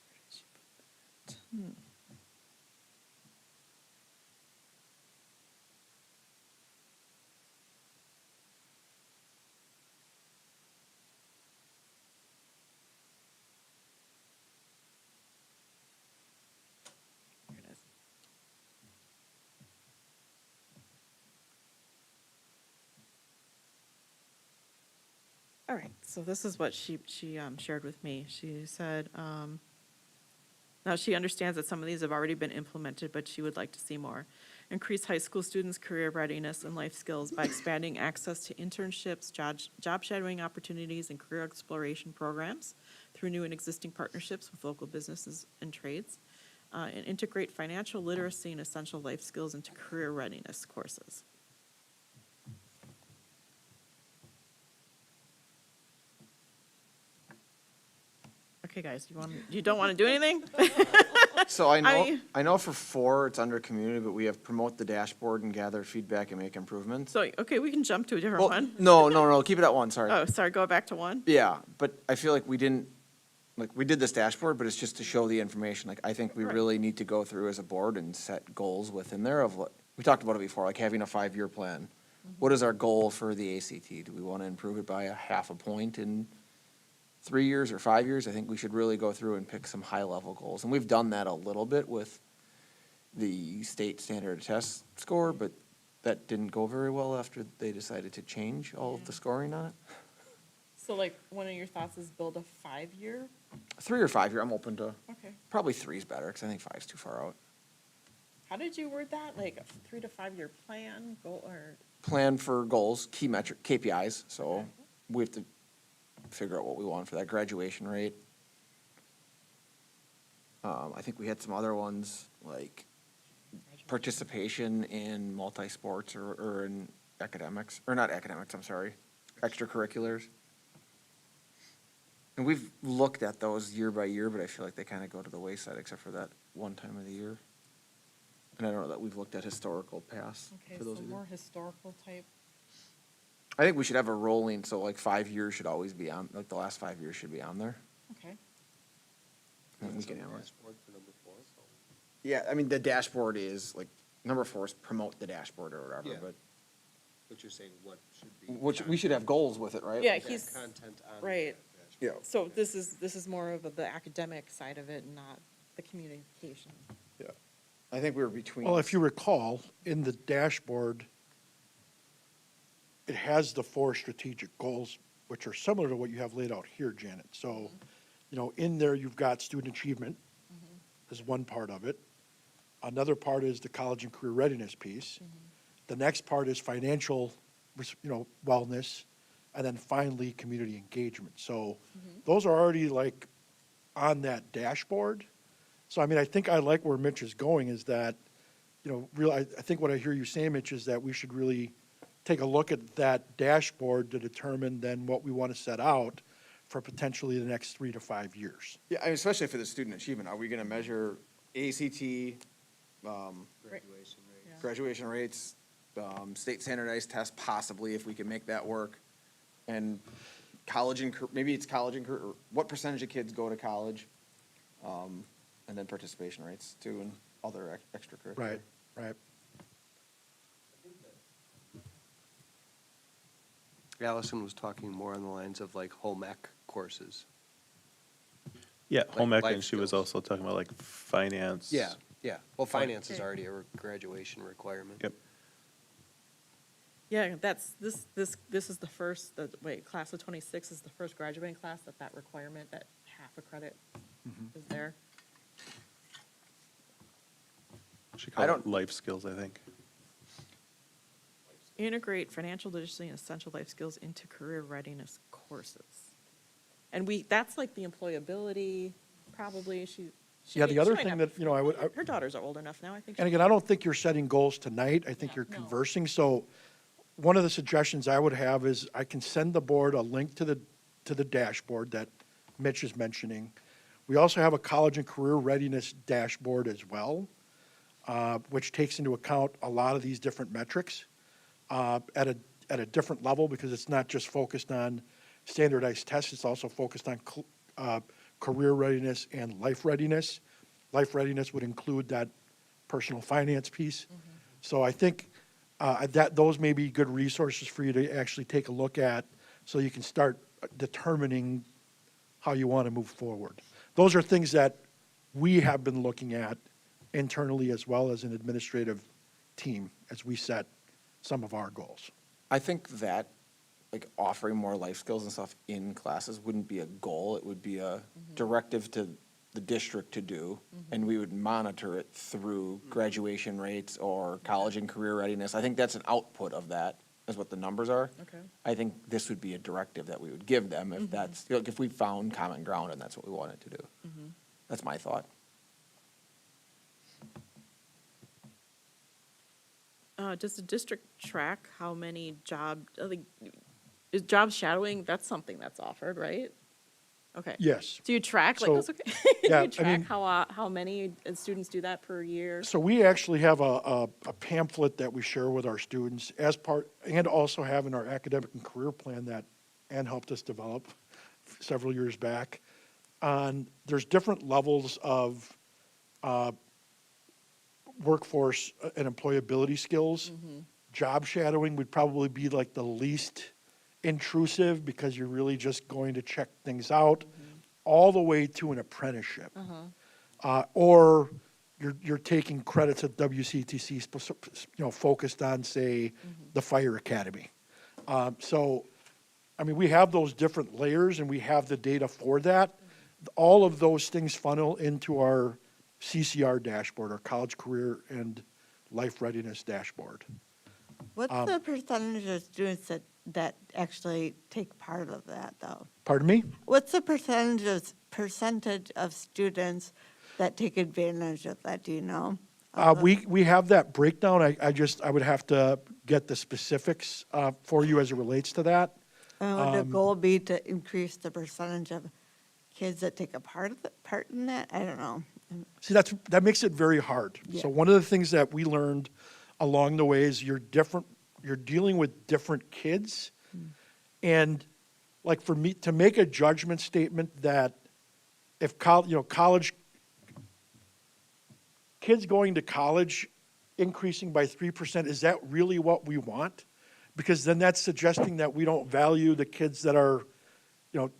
Where did she put that? Here it is. All right, so this is what she shared with me. She said, now she understands that some of these have already been implemented, but she would like to see more. Increase high school students' career readiness and life skills by expanding access to internships, job shadowing opportunities, and career exploration programs through new and existing partnerships with local businesses and trades, and integrate financial literacy and essential life skills into career readiness courses. Okay, guys, you don't want to do anything? So I I- know for 4, it's under community, but we have promote the dashboard and gather feedback and make improvements. So, okay, we can jump to a different Well, one. no, keep it at 1, sorry. Oh, sorry, go back to one. Yeah, but I feel like we didn't, we did this dashboard, but it's just to show the information. Like, I think we Right. really need to go through as a board and set goals within there of what, we talked about it before, like having a 5-year plan. What is our goal for the ACT? Do we want to improve it by a half a point in 3 years or 5 years? I think we should really go through and pick some high-level goals. And we've done that a little bit with the state standard test score, but that didn't go very well after they decided to change all of the scoring on it. So like, one of your thoughts is build a 5-year? 3 or 5 year, I'm open to, Okay. probably 3's better, because I think 5's too far out. How did you word that? Like a 3 to 5 year plan, goal, or? Plan for goals, key metric, KPIs, so we have to figure out what we want for that graduation rate. I think we had some other ones, like participation in multi-sports or in academics, or not academics, I'm sorry, extracurriculars. And we've looked at those year by year, but I feel like they kind of go to the wayside except for that one time of the year. And I don't know that we've looked at historical past Okay, for those so either. more historical type. I think we should have a rolling, so like 5 years should always be on, like the last 5 years should be on there. Okay. And we can have it. Yeah, I mean, the dashboard is, like, number 4 is promote the dashboard or whatever, Yeah. but, But you're saying what should be. which, we should have goals with it, right? Yeah, Like he's, content on. right. Yeah. So this is more of the academic side of it, not the communication. Yeah. I think we were between. Well, if you recall, in the dashboard, it has the 4 strategic goals, which are similar to what you have laid out here, Janet. So, in there, you've got student achievement is one part of it. Another part is the college and career readiness piece. The next part is financial, wellness, and then finally, community engagement. So those are already like on that dashboard. So I mean, I think I like where Mitch is going is that, I think what I hear you saying, Mitch, is that we should really take a look at that dashboard to determine then what we want to set out for potentially the next 3 to 5 years. Yeah, I mean, especially for the student achievement, are we gonna measure ACT, graduation rates, state standardized tests possibly, if we can make that work? And college and, maybe it's college and, or what percentage of kids go to college? And then participation rates too, and other extracurricular. Right, right. Allison was talking more on the lines of like home ec courses. Yeah, home ec, life and she was skills. also talking about like finance. Yeah, yeah. Well, finance is already a graduation requirement. Yep. Yeah, this is the first, class of 26 is the first graduating class that requirement, that half a credit is there. She called it life skills, I think. Integrate financial literacy and essential life skills into career readiness courses. And that's like the employability, probably, Yeah, the other might thing have- that, I would, Her daughters are old enough now, I think. and again, I don't think you're setting goals tonight. I think you're conversing. So one of the suggestions I would have is I can send the board a link to the dashboard that Mitch is mentioning. We also have a college and career readiness dashboard as well, which takes into account a lot of these different metrics at a different level, because it's not just focused on standardized tests, it's also focused on career readiness and life readiness. Life readiness would include that personal finance piece. So I think those may be good resources for you to actually take a look at, so you can start determining how you want to move forward. Those are things that we have been looking at internally as well as an administrative team as we set some of our goals. I think that, like, offering more life skills and stuff in classes wouldn't be a goal. It would be a directive to the district to do, and we would monitor it through graduation rates or college and career readiness. I think that's an output of that, is what the numbers are. Okay. I think this would be a directive that we would give them if that's, if we found common ground and that's what we wanted to do. That's my thought. Does the district track how many is job shadowing, that's something that's offered, right? Okay. Yes. Do you track, So, that's okay? yeah, Do you I mean- track how many students do that per year? So we actually have a pamphlet that we share with our students as part, and also have in our academic and career plan that Ann helped us develop several years back. There's different levels of workforce and employability skills. Job shadowing would probably be like the least intrusive, because you're really just going to check things out, all the way to an apprenticeship. Or you're taking credits at WCTC, focused on, say, the fire academy. So, I mean, we have those different layers and we have the data for that. All of those things funnel into our CCR dashboard, our college career and life readiness dashboard. What's the percentage of students that actually take part of that, though? Pardon me? What's the percentage of students that take advantage of that, do you know? We have that breakdown. I would have to get the specifics for you as it relates to that. Would the goal be to increase the percentage of kids that take a part in that? I don't know. See, that makes it very hard. Yeah. So one of the things that we learned along the way is you're dealing with different kids. And like for me, to make a judgment statement that if college, kids going to college increasing by 3%, is that really what we want? Because then that's suggesting that we don't value the kids that are,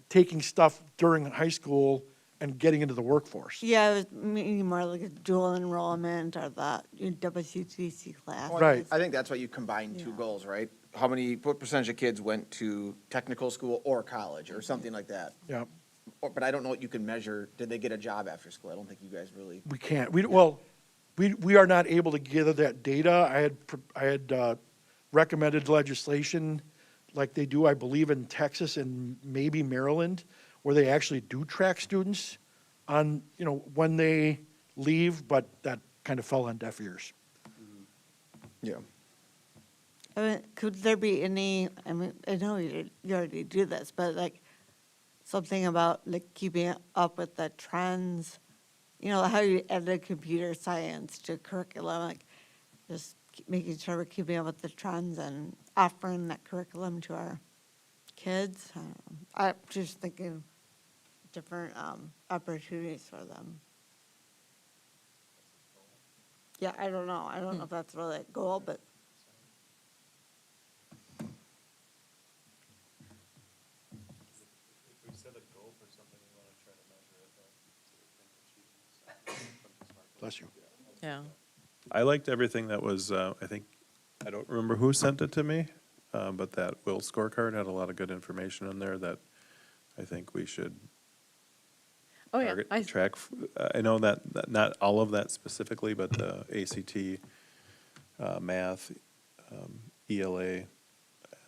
taking stuff during high school and getting into the workforce. Yeah, it was meaning more like a dual enrollment or the WCTC class. Right. I think that's why you combine two goals, right? What percentage of kids went to technical school or college or something like that? Yeah, But I don't know what you can measure. Did they get a job after school? I don't think you guys really. we can't. we are not able to gather that data. I had recommended legislation like they do, I believe, in Texas and maybe Maryland, where they actually do track students on, when they leave, but that kind of fell on deaf ears. Yeah. I mean, could there be any, I mean, I know you already do this, but like something about like keeping up with the trends, how you add computer science to curriculum, like just making sure we're keeping up with the trends and offering that curriculum to our kids. I don't know. I'm just thinking different opportunities for them. Yeah, I don't know. I don't know if that's really a goal, but Bless you. Yeah. I liked everything that was, I think, I don't remember who sent it to me, but that Will scorecard had a lot of good information in there that I think we should Oh, yeah. target, track. I know that not all of that specifically, but the ACT, math, ELA,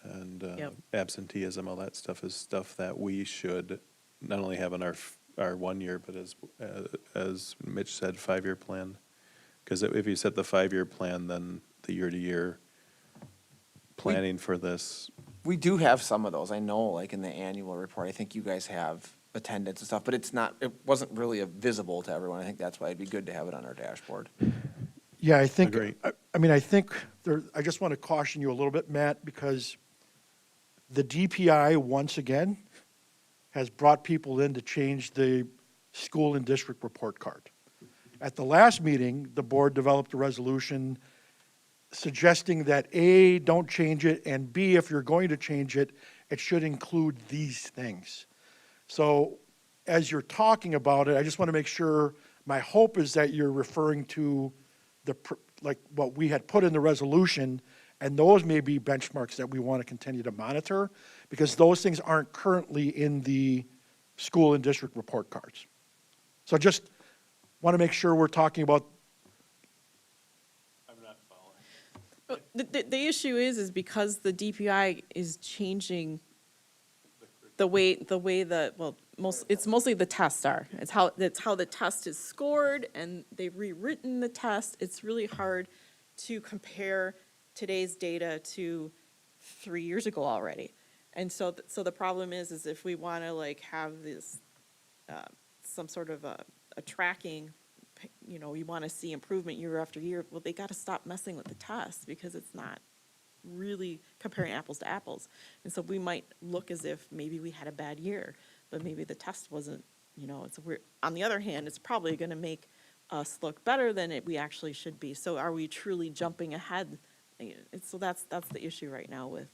and Yep. absenteeism, all that stuff is stuff that we should not only have in our 1 year, but as Mitch said, 5-year plan. Because if you set the 5-year plan, then the year-to-year planning for this. We do have some of those. I know, like in the annual report, I think you guys have attendance and stuff, but it wasn't really visible to everyone. I think that's why it'd be good to have it on our dashboard. Yeah, I think, Agree. I think I just want to caution you a little bit, Matt, because the DPI, once again, has brought people in to change the school and district report card. At the last meeting, the board developed a resolution suggesting that A, don't change it, and B, if you're going to change it, it should include these things. So as you're talking about it, I just want to make sure, my hope is that you're referring to like what we had put in the resolution, and those may be benchmarks that we want to continue to monitor, because those things aren't currently in the school and district report cards. So just want to make sure we're talking about. The issue is because the DPI is changing the way it's mostly the tests are. It's how the test is scored, and they've rewritten the test. It's really hard to compare today's data to 3 years ago already. And so the problem is if we want to like have this, some sort of a tracking, you want to see improvement year after year, well, they got to stop messing with the test because it's not really comparing apples to apples. And so we might look as if maybe we had a bad year, but maybe the test wasn't, on the other hand, it's probably going to make us look better than we actually should be. So are we truly jumping ahead? So that's the issue right now with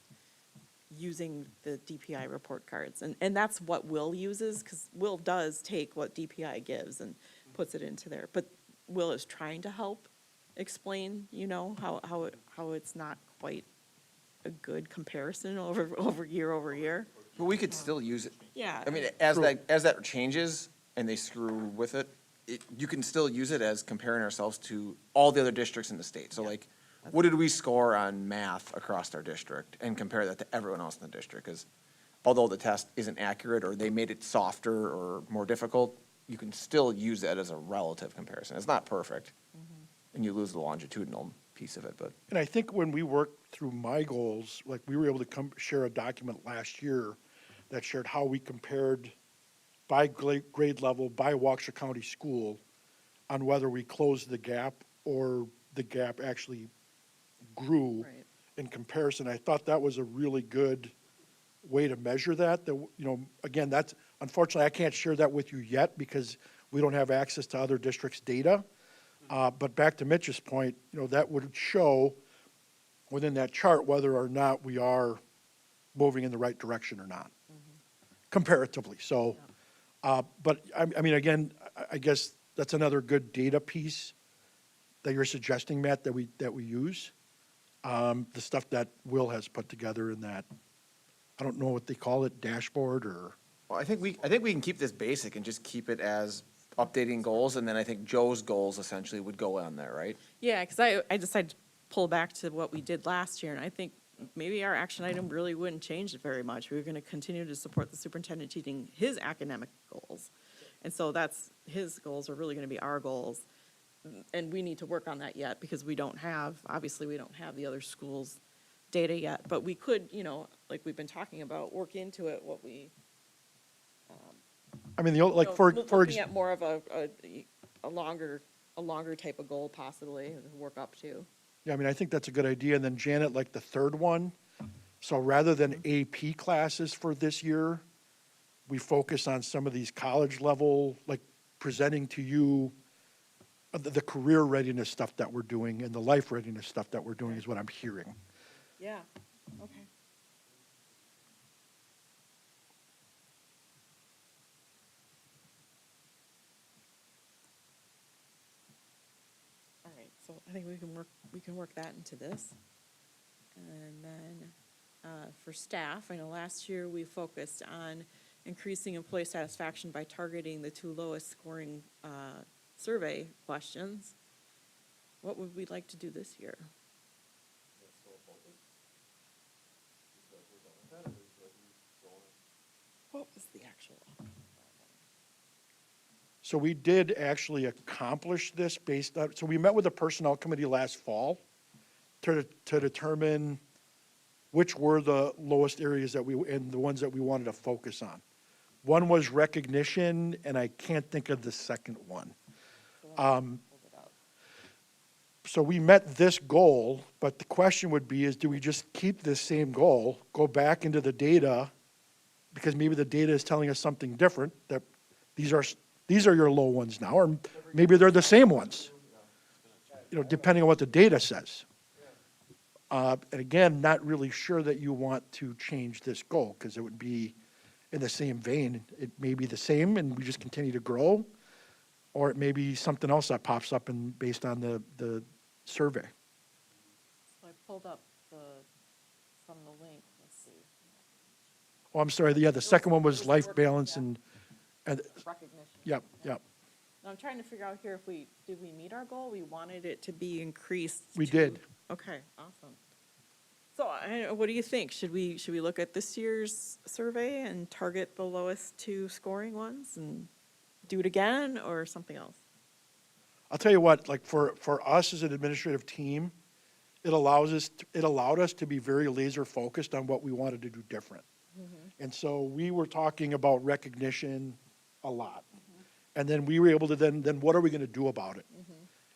using the DPI report cards. And that's what Will uses, because Will does take what DPI gives and puts it into there. But Will is trying to help explain, how it's not quite a good comparison over year. But we could still use it. Yeah. I mean, as that changes and they screw with it, you can still use it as comparing ourselves to all the other districts in the state. So like, what did we score on math across our district and compare that to everyone else in the district? Because although the test isn't accurate or they made it softer or more difficult, you can still use that as a relative comparison. It's not perfect. And you lose the longitudinal piece of it, but. And I think when we worked through my goals, like we were able to share a document last year that shared how we compared by grade level, by Waukesha County school, on whether we closed the gap or the gap actually grew Right. in comparison. I thought that was a really good way to measure that. Again, that's, unfortunately, I can't share that with you yet because we don't have access to other districts' data. But back to Mitch's point, that would show within that chart whether or not we are moving in the right direction or not, comparatively. So, but I mean, again, I guess that's another good data piece that you're suggesting, Matt, that we use. The stuff that Will has put together in that, I don't know what they call it, dashboard or. Well, I think we can keep this basic and just keep it as updating goals, and then I think Joe's goals essentially would go on there, right? Yeah, because I decided to pull back to what we did last year, and I think maybe our action item really wouldn't change very much. We were going to continue to support the superintendent teaching his academic goals. And so that's, his goals are really going to be our goals. And we need to work on that yet, because we don't have, obviously, we don't have the other schools' data yet. But we could, like we've been talking about, work into it what we, I mean, like, for, looking at more of a longer type of goal possibly to work up to. yeah, I mean, I think that's a good idea. And then Janet, like the third one, so rather than AP classes for this year, we focus on some of these college level, like presenting to you the career readiness stuff that we're doing and the life readiness stuff that we're doing is what I'm hearing. Yeah, okay. All right, so I think we can work that into this. And then, for staff, I know last year we focused on increasing employee satisfaction by targeting the 2 lowest scoring, survey questions. What would we like to do this year? What was the actual? So we did actually accomplish this based on, so we met with the personnel committee last fall to determine which were the lowest areas that and the ones that we wanted to focus on. One was recognition, and I can't think of the second one. So we met this goal, but the question would be is, do we just keep this same goal, go back into the data, because maybe the data is telling us something different, that these are your low ones now, or maybe they're the same ones, depending on what the data says. And again, not really sure that you want to change this goal, because it would be in the same vein. It may be the same and we just continue to grow, or it may be something else that pops up based on the survey. So I pulled up from the link, let's see. Oh, I'm sorry, the second one was life balance and Recognition. yep. Now, I'm trying to figure out here if did we meet our goal? We wanted it to be increased. We did. Okay, awesome. So what do you think? Should we look at this year's survey and target the lowest 2 scoring ones and do it again, or something else? I'll tell you what, like for us as an administrative team, it allowed us to be very laser focused on what we wanted to do different. And so we were talking about recognition a lot. And then we were able to then what are we going to do about it?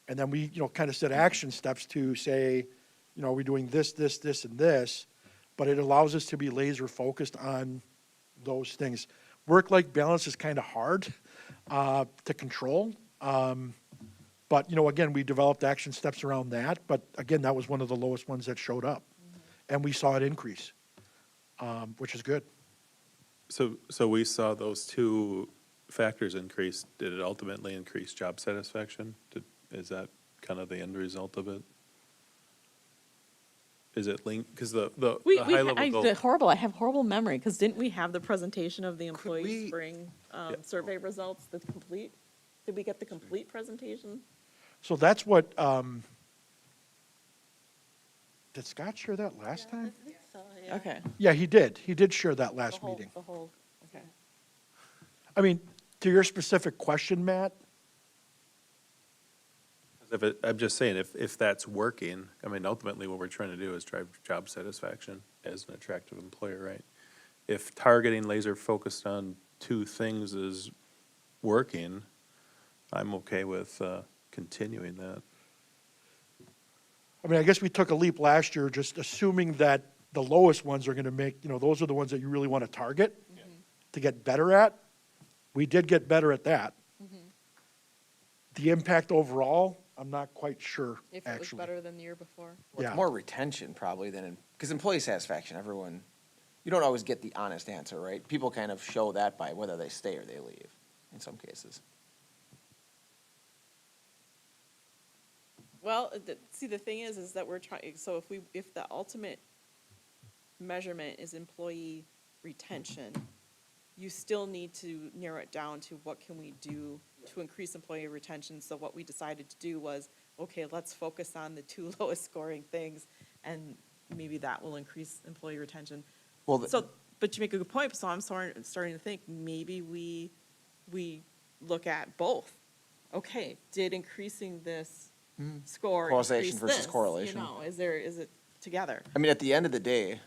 And then we, kind of set action steps to say, we're doing this, this, this, and this, but it allows us to be laser focused on those things. Work-life balance is kind of hard to control. But, again, we developed action steps around that. But again, that was one of the lowest ones that showed up. And we saw it increase, which is good. So we saw those 2 factors increase. Did it ultimately increase job satisfaction? Is that kind of the end result of it? Is it linked, because the high level goal. I have horrible memory, because didn't we have the presentation of the employee spring survey results, the complete? Did we get the complete presentation? So that's what, did Scott share that last time? Okay. Yeah, he did. He did share that last meeting. The whole, okay. I mean, to your specific question, Matt, I'm just saying, if that's working, I mean, ultimately what we're trying to do is drive job satisfaction as an attractive employer, right? If targeting laser focused on 2 things is working, I'm okay with continuing that. I mean, I guess we took a leap last year, just assuming that the lowest ones are going to make, those are the ones that you really want to target to get better at. We did get better at that. The impact overall, I'm not quite sure, If it was actually. better than the year before? Well, Yeah. it's more retention probably because employee satisfaction, you don't always get the honest answer, right? People kind of show that by whether they stay or they leave in some cases. Well, see, the thing is that we're trying, so if the ultimate measurement is employee retention, you still need to narrow it down to what can we do to increase employee retention. So what we decided to do was, okay, let's focus on the two lowest scoring things, and maybe that will increase employee retention. Well, So, but you make a good point, so I'm starting to think maybe we look at both. Okay, did increasing this score Causation increase versus this? correlation. You know, is it together? I mean, at the end of the day,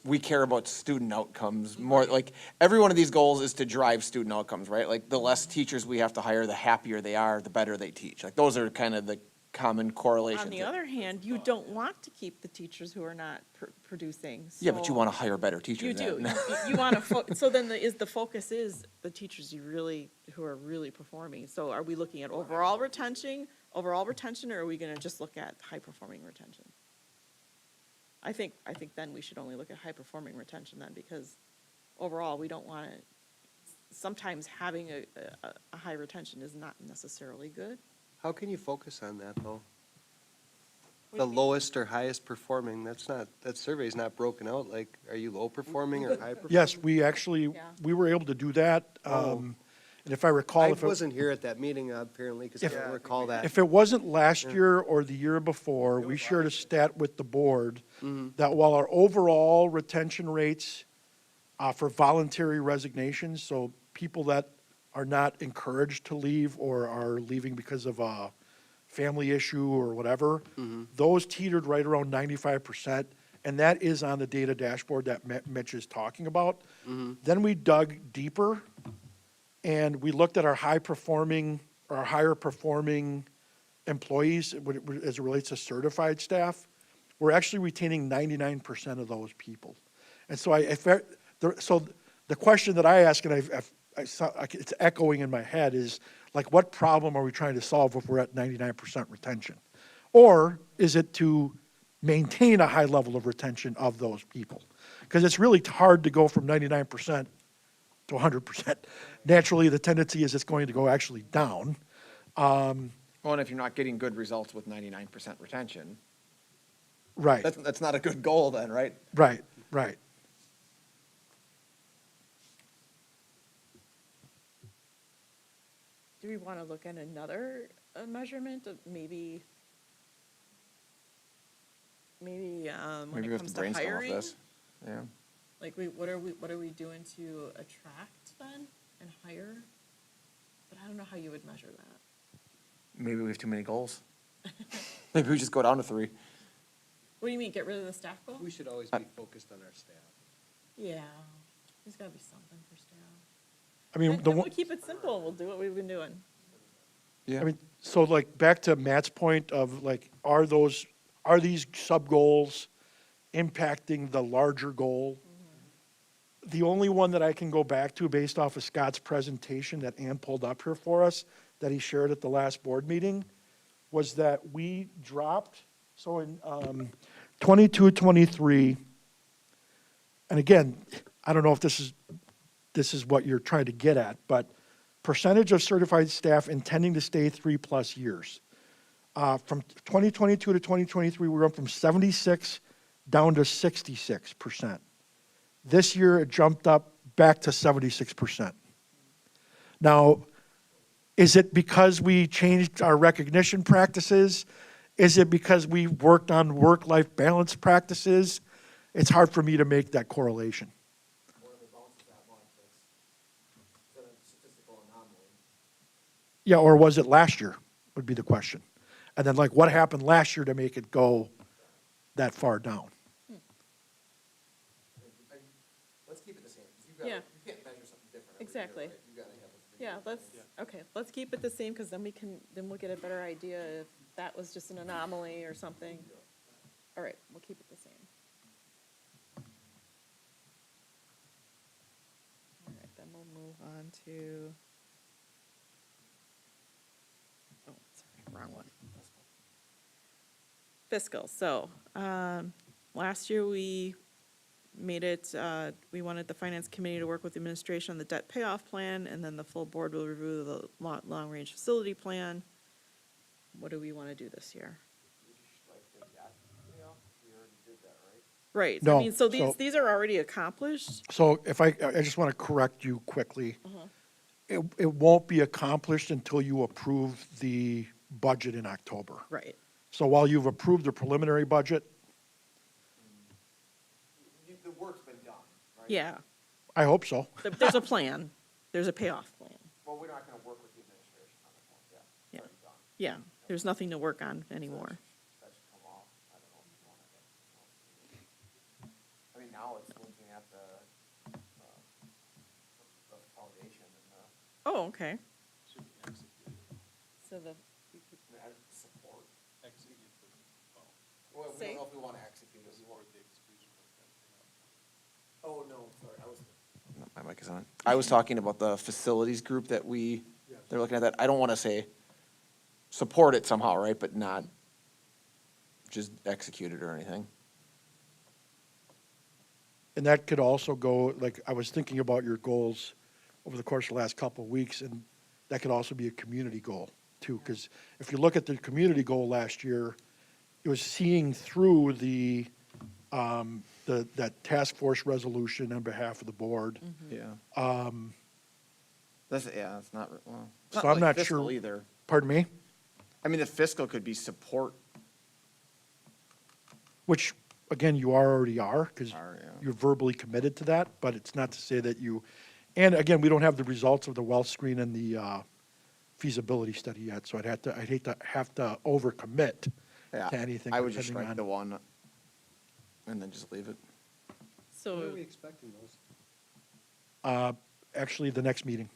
we care about student outcomes more, like, every one of these goals is to drive student outcomes, right? Like, the less teachers we have to hire, the happier they are, the better they teach. Like, those are kind of the common correlations. On the other hand, you don't want to keep the teachers who are not producing. Yeah, but you so- want to hire better teachers. You do. then. You want to, so then the focus is the teachers who are really performing. So are we looking at overall retention, or are we going to just look at high-performing retention? I think then we should only look at high-performing retention then, because overall, we don't want to, sometimes having a high retention is not necessarily good. How can you focus on that, though? What The do you mean? lowest or highest performing, that survey's not broken out, like, are you low performing or high performing? Yes, we actually, Yeah. we were able to do that. Oh. And if I recall, I if it, wasn't here at that meeting apparently, because I If- don't recall that. if it wasn't last year or the year before, we shared a stat with the board that while our overall retention rates for voluntary resignations, so people that are not encouraged to leave or are leaving because of a family issue or whatever, those teetered right around 95%, and that is on the data dashboard that Mitch is talking about. Then we dug deeper, and we looked at our high-performing, or our higher-performing employees as it relates to certified staff. We're actually retaining 99% of those people. And so so the question that I ask, and it's echoing in my head, is like, what problem are we trying to solve if we're at 99% retention? Or is it to maintain a high level of retention of those people? Because it's really hard to go from 99% to 100%. Naturally, the tendency is it's going to go actually down. Well, and if you're not getting good results with 99% retention, Right, that's not a good goal then, right? right. Do we want to look at another measurement of maybe when Maybe it we have comes to to brainstorm off hiring? this. Yeah. Like, what are we doing to attract then and hire? But I don't know how you would measure that. Maybe we have too many goals. Maybe we just go down to 3. What do you mean, get rid of the staff goal? We should always be focused on our staff. Yeah, there's gotta be something for staff. I mean, And the we'll one, keep it simple, and we'll do what we've been doing. Yeah. I mean, so like, back to Matt's point of like, are these sub-goals impacting the larger goal? The only one that I can go back to based off of Scott's presentation that Ann pulled up here for us, that he shared at the last board meeting, was that we dropped, so in 22, 23, and again, I don't know if this is what you're trying to get at, but percentage of certified staff intending to stay 3+ years. From 2022 to 2023, we went from 76 down to 66%. This year, it jumped up back to 76%. Now, is it because we changed our recognition practices? Is it because we worked on work-life balance practices? It's hard for me to make that correlation. Yeah, or was it last year, would be the question. And then like, what happened last year to make it go that far down? Let's keep it the same. Yeah. You can't measure something different. Exactly. Yeah, let's keep it the same, because then we'll get a better idea if that was just an anomaly or something. All right, we'll keep it the same. All right, then we'll move on to, oh, sorry, wrong one. Fiscal, so, last year we made it, we wanted the finance committee to work with the administration on the debt payoff plan, and then the full board will review the long-range facility plan. What do we want to do this year? Right. I No, mean, so so- these are already accomplished. So if I just want to correct you quickly. Uh-huh. It won't be accomplished until you approve the budget in October. Right. So while you've approved the preliminary budget, The work's been done, right? Yeah. I hope so. There's a plan. There's a payoff plan. Well, we're not gonna work with the administration on the phone, yeah. Yeah. Already done. Yeah. There's nothing to work on anymore. That should come off, I don't know if you wanna. I mean, now it's looking at the foundation and the. Oh, okay. So the, Support. Execute. Well, we Say- don't know if we wanna execute it, we want. Oh, no, sorry, my mic is on. I was talking about the facilities group that they're looking at that. I don't wanna say support it somehow, right, but not just execute it or anything. And that could also go, like, I was thinking about your goals over the course of the last couple of weeks, and that could also be a community goal, too. Because if you look at the community goal last year, it was seeing through that task force resolution on behalf of the board. Yeah. Um, That's not, well. So I'm not sure- fiscal either. Pardon me? I mean, the fiscal could be support. Which, again, you already are, because Are, yeah. you're verbally committed to that, but it's not to say that you, and again, we don't have the results of the wealth screen and the feasibility study yet, so I'd hate to have to overcommit to Yeah. anything. I would just depending strike on- the one and then just leave it. When are so, we expecting those? Actually, the next meeting.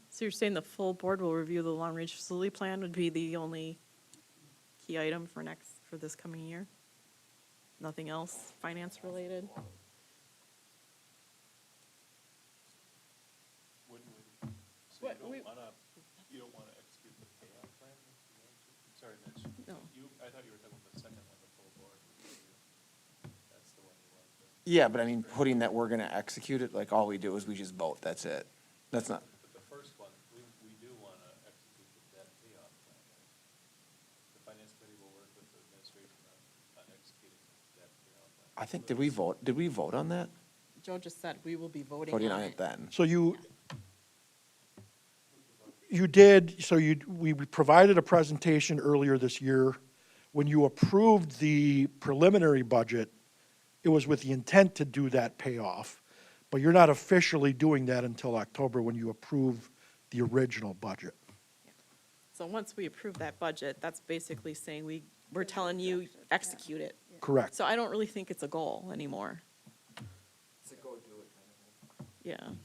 so you're saying the full board will review the long-range facility plan would be the only key item for this coming year? Nothing else finance-related? So What, we- you don't wanna execute the payoff plan? Sorry, Mitch. No. I thought you were talking about the second one, the full board. That's the one you wanted to. Yeah, but I mean, putting that we're gonna execute it, like all we do is we just vote, that's it. That's not, But the first one, we do wanna execute the debt payoff plan, right? The finance committee will work with the administration on executing the debt payoff plan. I think, did we vote on that? Joe just said we will be voting Voting on it then. So you did, we provided a presentation earlier this year. When you approved the preliminary budget, it was with the intent to do that payoff, but you're not officially doing that until October when you approve the original budget. So once we approve that budget, that's basically saying we're telling you, execute it. Correct. So I don't really think it's a goal anymore. It's a go do it kind of thing. Yeah.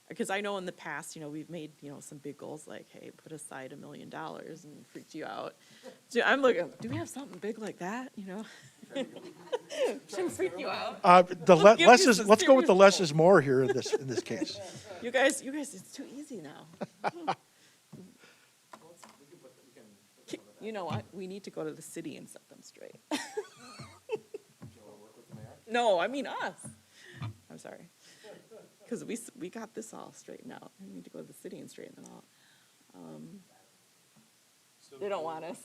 Because I know in the past, we've made, some big goals like, hey, put aside $1 million and freaked you out. So I'm looking, do we have something big like that, Shouldn't freak you out. Let's give you is, some let's go with the serious less goals. is more here in this case. You guys, it's too easy now. You know what? We need to go to the city and set them straight. No, I mean us. I'm sorry. Because we got this all straightened out. We need to go to the city and straighten it out. They don't want us.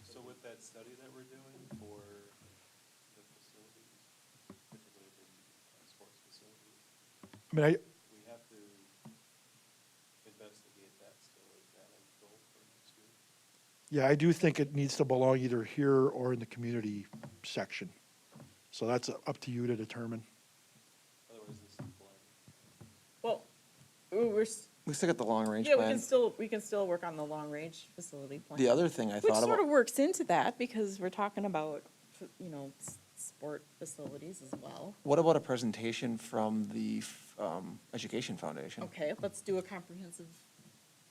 So with that study that we're doing for the facilities, particularly the sports facilities, I mean, we have to investigate that still. Is that a goal for next year? yeah, I do think it needs to belong either here or in the community section. So that's up to you to determine. Otherwise, this is blank. Well, We still got the long range yeah, plan. we can still work on the long-range facility plan. The other thing I Which thought sort about, of works into that because we're talking about, sport facilities as well. what about a presentation from the Education Foundation? Okay, let's do a comprehensive,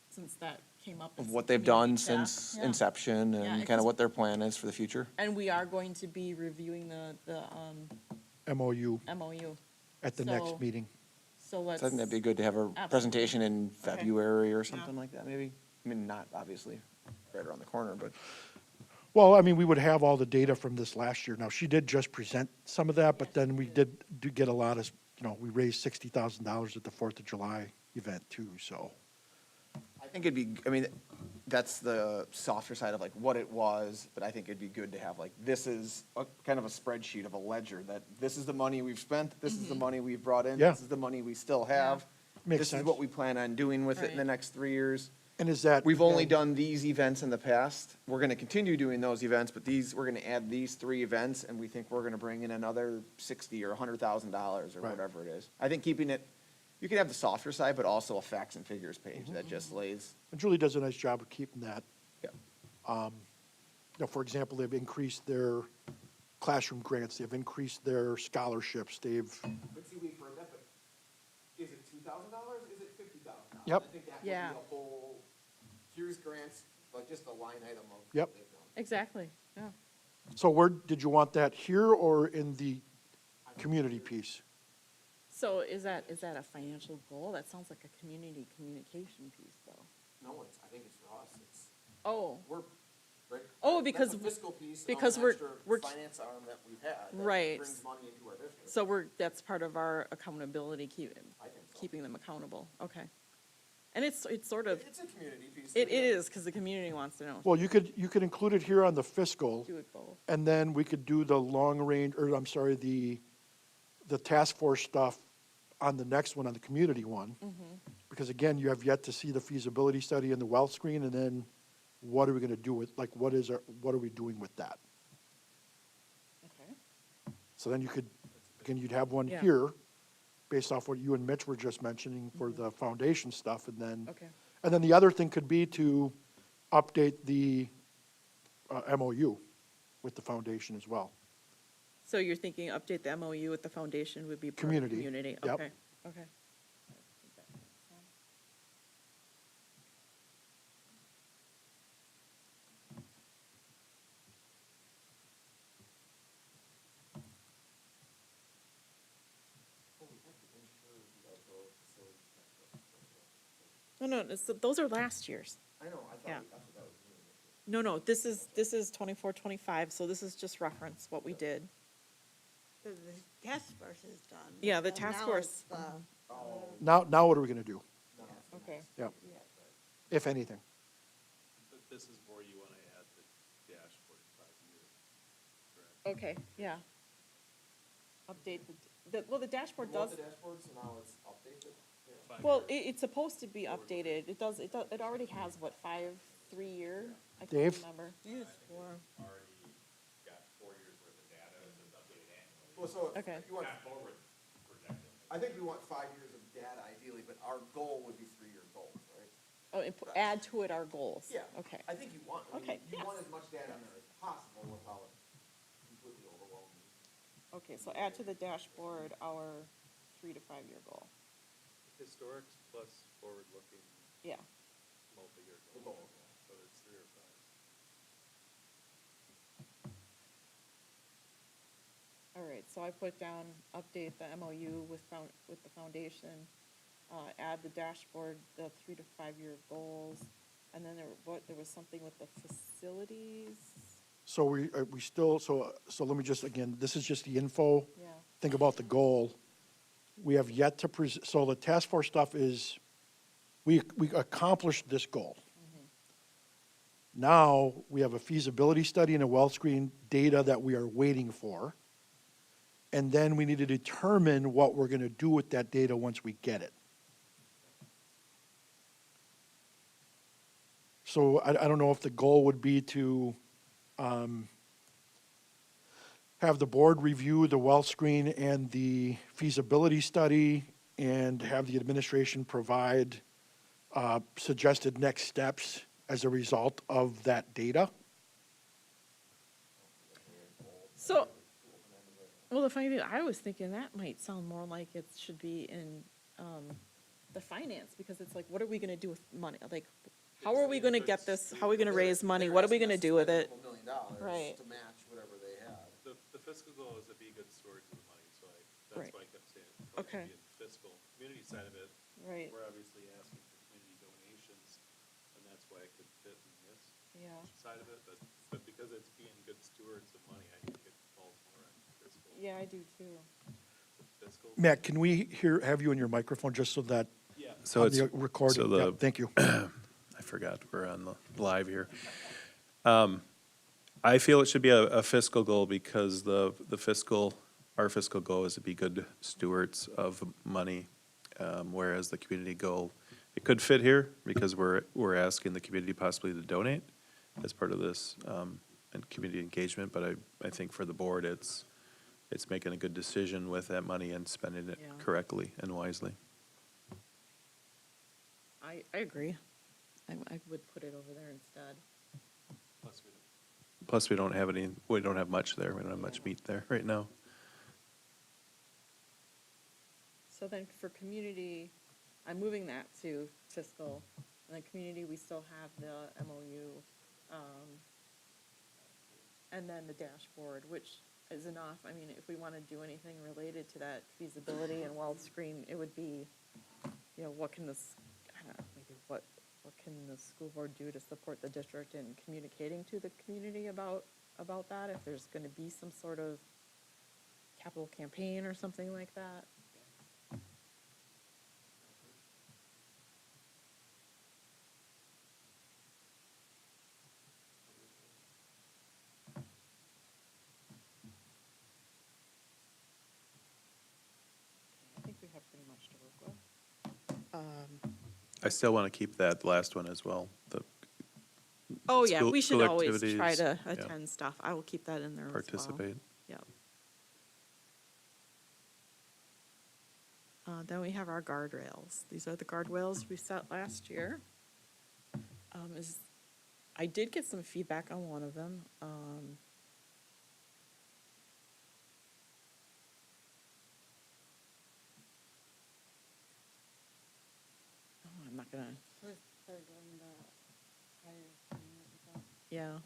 since that came up. Of as what they've done community chat. since Yeah. inception Yeah, and kind because- of what their plan is for the future? And we are going to be reviewing the MOU MOU. at the So- next meeting. So let's. So I think that'd be good to have a Absolutely. presentation in Okay. February or Yeah. something like that, maybe. I mean, not obviously right around the corner, but Well, I mean, we would have all the data from this last year. Now, she did just present some of that, but then we do get a lot of, we raised $60,000 at the 4th of July event too, so. think it'd be, I mean, that's the softer side of like what it was, but I think it'd be good to have like, this is a kind of a spreadsheet of a ledger that this is the money we've spent, this is the money we've brought in, Yeah. this is the money we still have. Makes This is sense. what we plan on doing with it in the Right. next 3 years. And is that? We've only done these events in the past. We're gonna continue doing those events, but we're gonna add these 3 events, and we think we're gonna bring in another $60,000 or $100,000 or Right. whatever it is. I think keeping it, you can have the softer side, but also a facts and figures page that just lays. And Julie does a nice job of keeping that. Yeah. You know, for example, they've increased their classroom grants, they've increased their scholarships, they've, But see, we've heard that, but is it $2,000? Is it $50,000? Yep. I think that would Yeah. be a whole, here's grants, like just a line item of. Yep. what they've done. Exactly, yeah. so where, did you want that here or in the community piece? So is that a financial goal? That sounds like a community communication piece, though. No, I think it's for us, it's, Oh, we're, right? Oh, That's because- a fiscal piece, because an we're- extra we're- finance arm that we've had. that Right. Brings money into our district. so that's part of our accountability, I think so. keeping them accountable, okay. And it's sort of, It's a community piece. it too. is, because the community wants to know. Well, you could include it here on the fiscal, Do it both. and then we could do the long range, or I'm sorry, the task force stuff on the next one, on the community one. Because again, you have yet to see the feasibility study and the wealth screen, and then what are we gonna do with, like, what are we doing with that? Okay. So then you could, again, you'd have one Yeah. here, based off what you and Mitch were just mentioning for the foundation stuff, and then. Okay. And then the other thing could be to update the MOU with the foundation as well. So you're thinking update the MOU with the foundation would be part of Community, community? yep. Okay, okay. No, those are last year's. I know, I thought, Yeah. that's what that was. No, this is 24, 25, so this is just reference what we did. The task force is done. Yeah, the and task now force. it's the- Now what are we gonna do, Okay. if anything? But this is where you want to add the dashboard 5 years. Okay, yeah. Update the dashboard We want does, the dashboard, so now it's updated. well, it's supposed to be updated. It already has, what, 3-year? I can't Dave? remember. Yes, for- Already got 4 years worth of data that's updated annually. Well, so Okay. you want, Not forward projected. I think we want 5 years of data ideally, but our goal would be 3-year goals, right? Oh, and add to it our goals? Yeah. Okay. I think you want, I mean, Okay, you want yes. as much data on there as possible without completely overwhelming. Okay, so add to the dashboard our 3 to 5 year goal. Historics plus forward-looking Yeah. multi-year goals. So it's 3 or 5. All right, so I put down, update the MOU with the foundation, add the dashboard, the 3 to 5 year goals, and then there was something with the facilities? So we still, so let me just, again, this is just the info. Yeah. Think about the goal. We have yet to so the task force stuff is, we accomplished this goal. Now, we have a feasibility study and a wealth screen data that we are waiting for. And then we need to determine what we're gonna do with that data once we get it. So I don't know if the goal would be to have the board review the wealth screen and the feasibility study and have the administration provide suggested next steps as a result of that data. So, well, the funny thing, I was thinking that might sound more like it should be in the finance, because it's like, what are we gonna do with money? Like, how are we gonna get this, how are we gonna raise money? What are we gonna do with it? $2 million Right. to match whatever they have. The fiscal goal is to be good stewards of the money, so that's Right. why I kept saying, it probably Okay. should be in the fiscal. Community side of it, Right, we're obviously asking for community donations, and that's why it could fit in this yeah. side of it, but because it's being good stewards of money, I think it falls more on fiscal. Yeah, I do too. Fiscal. Matt, can we have you in your microphone just so that Yeah. So on it's, the recording? so the- Yep, thank you. forgot we're on the live here. I feel it should be a fiscal goal because our fiscal goal is to be good stewards of money, whereas the community goal, it could fit here because we're asking the community possibly to donate as part of this, and community engagement, but I think for the board, it's making a good decision with that money and spending it Yeah. correctly and wisely. I agree. I would put it over there instead. Plus, we don't have much there. We don't have much meat there right now. So then for community, I'm moving that to fiscal. And then community, we still have the MOU, and then the dashboard, which is enough. I mean, if we want to do anything related to that feasibility and weld screen, it would be, what can I don't know, maybe what can the school board do to support the district in communicating to the community about that? If there's going to be some sort of capital campaign or something like that? I think we have pretty much to work with. I still want to keep that last one as well, the Oh, yeah, school- we should school always try activities, to yeah. attend stuff. I will keep that in there as well. participate. Yep. Then we have our guardrails. These are the guardrails we set last year. I did get some feedback on one of them. I'm not gonna. Yeah.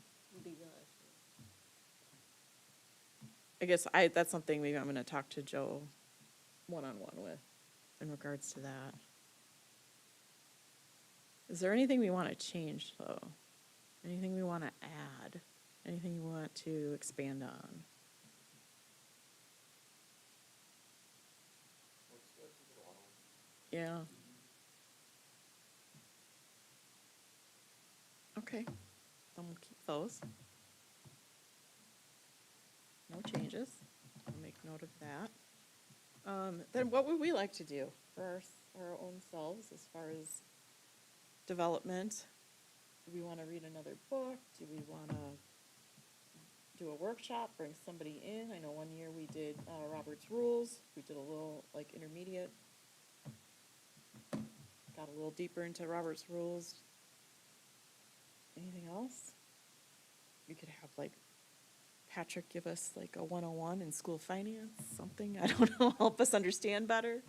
I guess that's something maybe I'm gonna talk to Joe one-on-one with in regards to that. Is there anything we want to change, though? Anything we want to add? Anything you want to expand on? Yeah. Okay, then we'll keep those. No changes. I'll make note of that. Then what would we like to do for our own selves as far as development? Do we want to read another book? Do we want to do a workshop, bring somebody in? I know one year we did Robert's Rules. We did a little like intermediate. Got a little deeper into Robert's Rules. Anything else? We could have like Patrick give us like a 101 in school finance, something, I don't know, help us understand better.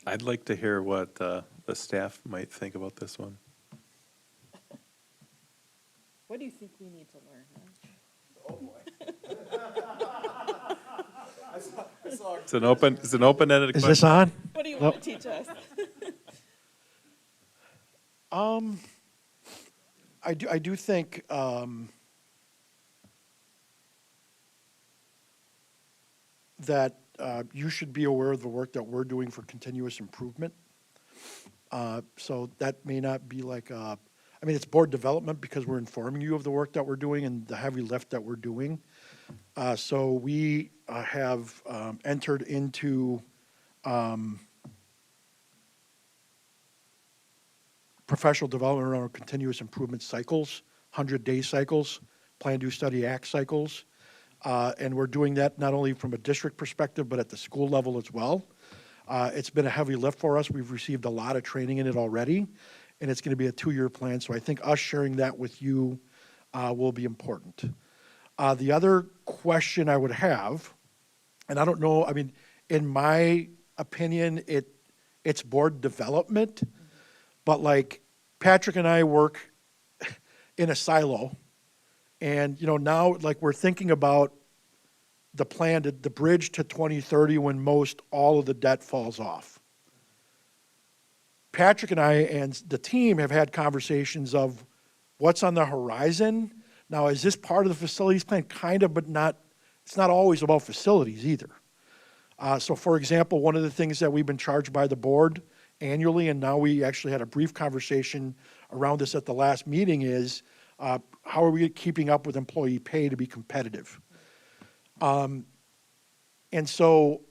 I'd like to hear what the staff might think about this one. What do you think we need to learn? Huh? Oh, boy. It's an open-ended Is question. this on? What do you Nope. want to teach us? I do think, that you should be aware of the work that we're doing for continuous improvement. So that may not be like, it's board development because we're informing you of the work that we're doing and the heavy lift that we're doing. So we have entered into professional development around continuous improvement cycles, 100-day cycles, plan, do, study, act cycles. And we're doing that not only from a district perspective, but at the school level as well. It's been a heavy lift for us. We've received a lot of training in it already, and it's going to be a 2-year plan. So I think us sharing that with you will be important. The other question I would have, and I don't know, in my opinion, it's board development, but like Patrick and I work in a silo. And, now like we're thinking about the plan, the bridge to 2030 when most all of the debt falls off. Patrick and I and the team have had conversations of what's on the horizon. Now, is this part of the facilities plan? Kind of, but not, it's not always about facilities either. So for example, one of the things that we've been charged by the board annually, and now we actually had a brief conversation around this at the last meeting, is how are we keeping up with employee pay to be competitive? And so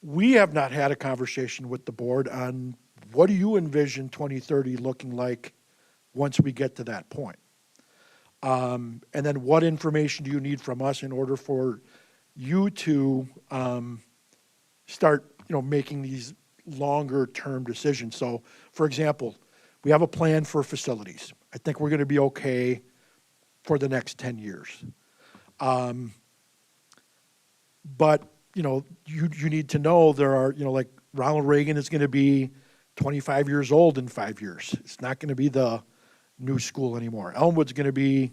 we have not had a conversation with the board on what do you envision 2030 looking like once we get to that point? And then what information do you need from us in order for you to start, making these longer-term decisions? So, for example, we have a plan for facilities. I think we're going to be okay for the next 10 years. But, you need to know there are, like Ronald Reagan is going to be 25 years old in 5 years. It's not going to be the new school anymore. Elmwood's going to be,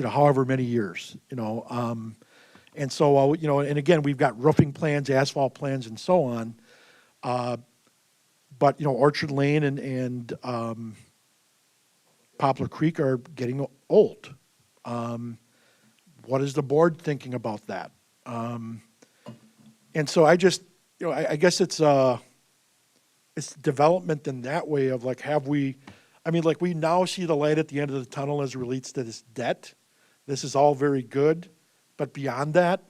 however many years, and so, and again, we've got roofing plans, asphalt plans, and so on. But, Orchard Lane and Poplar Creek are getting old. What is the board thinking about that? And so I just, I guess it's development in that way of like, we now see the light at the end of the tunnel as it relates to this debt. This is all very good, but beyond that,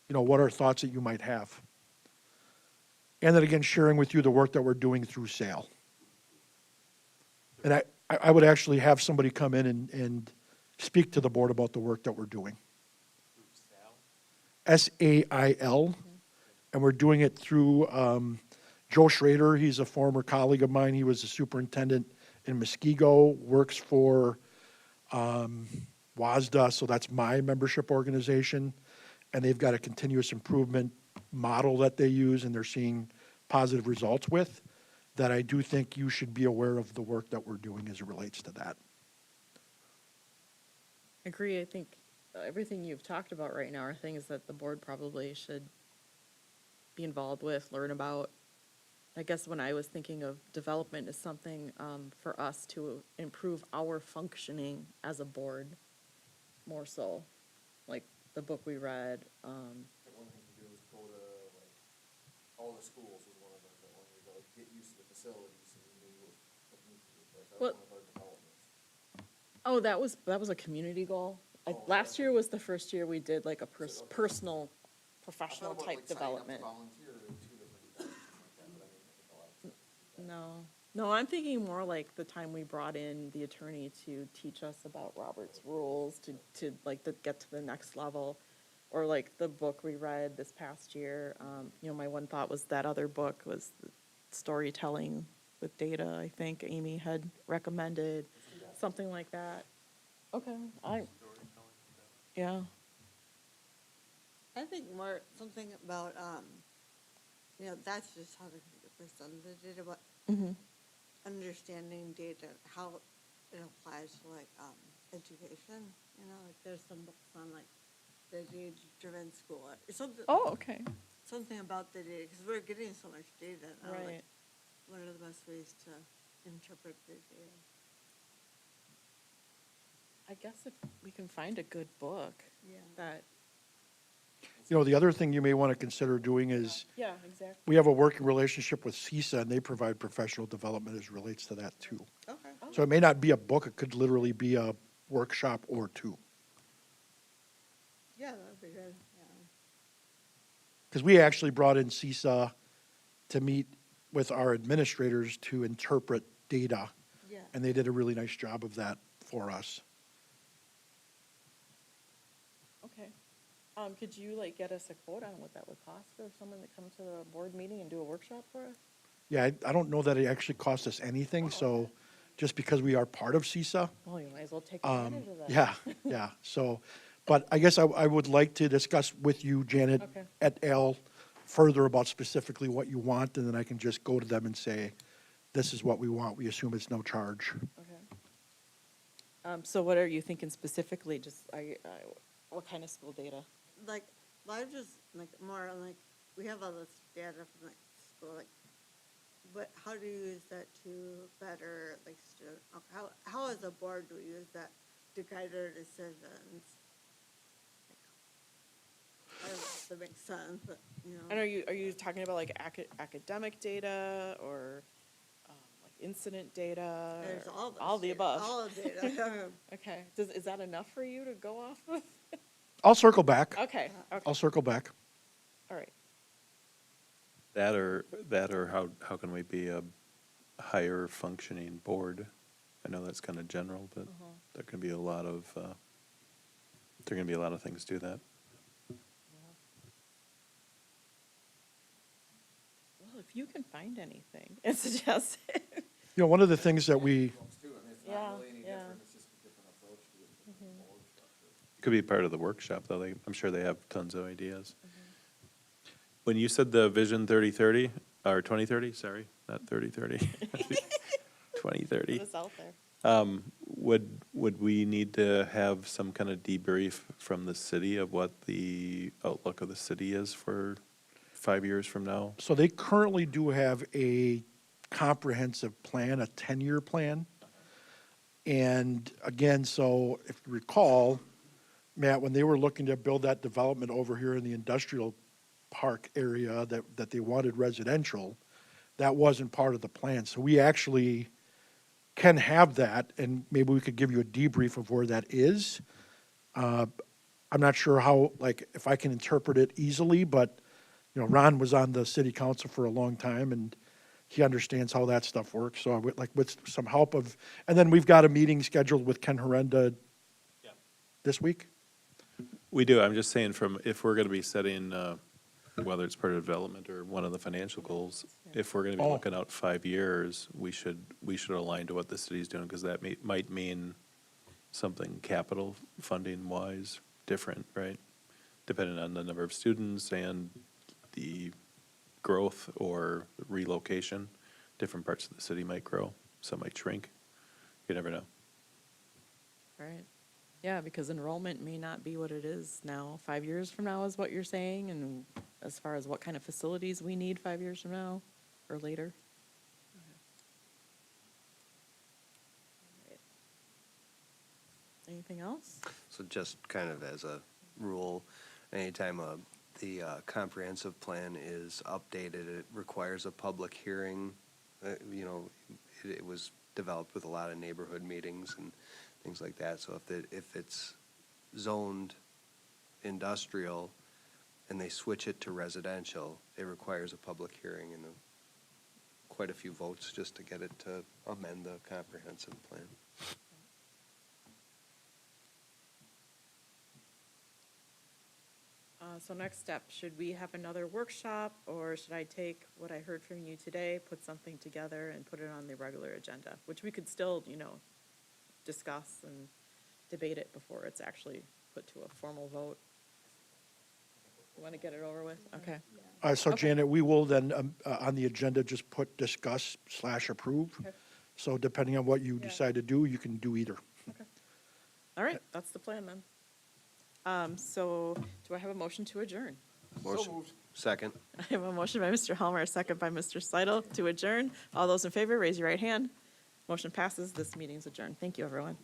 what are thoughts that you might have? And then again, sharing with you the work that we're doing through SAIL. And I would actually have somebody come in and speak to the board about the work that we're doing. SAIL, and we're doing it through Joe Schrader. He's a former colleague of mine. He was a superintendent in Muskego, works for WASDA, so that's my membership organization, and they've got a continuous improvement model that they use, and they're seeing positive results with, that I do think you should be aware of the work that we're doing as it relates to that. Agree. I think everything you've talked about right now are things that the board probably should be involved with, learn about. I guess when I was thinking of development is something for us to improve our functioning as a board more so, like the book we read. One thing to do is go to like all the schools is one of them that one we go get used to the facilities and what needs to be replaced. That was Well- one of our developments. Oh, that was a community goal. Last year was the first year we did like a personal, professional type development. No, I'm thinking more like the time we brought in the attorney to teach us about Robert's rules, to get to the next level. Or like the book we read this past year, my one thought was that other book was storytelling with data, I think Amy had recommended, something like that. Okay, yeah. I think more something about, that's just how to present the data, but Mhm. understanding data, how it applies to like education. Like there's some books on like the data-driven school or something. Oh, okay. Something about the data, because we're getting so much data. Now, like, Right. what are the best ways to interpret the data? I guess if we can find a good book Yeah. that, The other thing you may want to consider doing is, yeah, exactly. we have a working relationship with CISA, and they provide professional development as relates to that too. Okay. So it may not be a book, it could literally be a workshop or two. Yeah, that'd be good, yeah. Because we actually brought in CISA to meet with our administrators to interpret data, Yeah. and they did a really nice job of that for us. Okay. Could you get us a quote on what that would cost for someone to come to the board meeting and do a workshop for us? Yeah, I don't know that it actually cost us anything, so just because we are part of CISA. Well, you might as well take advantage of that. Yeah, so, but I guess I would like to discuss with you, Janet, Okay. et al., further about specifically what you want, and then I can just go to them and say, this is what we want, we assume it's no charge. Okay. So what are you thinking specifically, just, what kind of school data? Like, I just, more on, we have all this data from, school, but how do you use that to better, student, how as a board do we use that to guide our decisions? to make sense, but, you know. And are you talking about like academic data or like incident data? There's or all this All the data, above? all the data. Okay, is that enough for you to go off of? I'll circle back. Okay, okay, I'll circle back. all right. That or how can we be a higher functioning board? I know that's kind of general, but there can be a lot of, there can be a lot of things do that. Well, if you can find anything and suggest it. You know, one of the things that we, Yeah, yeah. It could be part of the workshop, though. I'm sure they have tons of ideas. When you said the Vision 3030, or 2030, sorry, not 3030, 2030. Put us out there. Would we need to have some kind of debrief from the city of what the outlook of the city is for 5 years from now? so they currently do have a comprehensive plan, a 10-year plan. And again, so if you recall, Matt, when they were looking to build that development over here in the industrial park area that they wanted residential, that wasn't part of the plan. So we actually can have that, and maybe we could give you a debrief of where that is. I'm not sure how, like, if I can interpret it easily, but, you know, Ron was on the city council for a long time, and he understands how that stuff works. So I would, like, with some help of, and then we've got a meeting scheduled with Ken Horrenda this week. We do. I'm just saying from, if we're going to be setting, whether it's part of development or one of the financial goals, if we're going to be Oh. looking out 5 years, we should align to what the city's doing, because that might mean something capital funding wise different, right? Depending on the number of students and the growth or relocation, different parts of the city might grow, some might shrink. You never know. Right. Yeah, because enrollment may not be what it is now. 5 years from now is what you're saying, and as far as what kind of facilities we need 5 years from now or later. Anything else? So just kind of as a rule, anytime the comprehensive plan is updated, it requires a public hearing. You know, it was developed with a lot of neighborhood meetings and things like that. So if it's zoned industrial and they switch it to residential, it requires a public hearing and quite a few votes just to get it to amend the comprehensive plan. So next step, should we have another workshop, or should I take what I heard from you today, put something together and put it on the regular agenda? Which we could still, you know, discuss and debate it before it's actually put to a formal vote. You want to get it over with? Okay. So Okay. Janet, we will then, on the agenda, just put discuss/approve. Okay. So depending on what you decide to do, you can do either. All right, that's the plan then. So do I have a motion to adjourn? Motion. Second. I have a motion by Mr. Helmer, a second by Mr. Slidle to adjourn. All those in favor, raise your right hand. Motion passes. This meeting's adjourned. Thank you, everyone.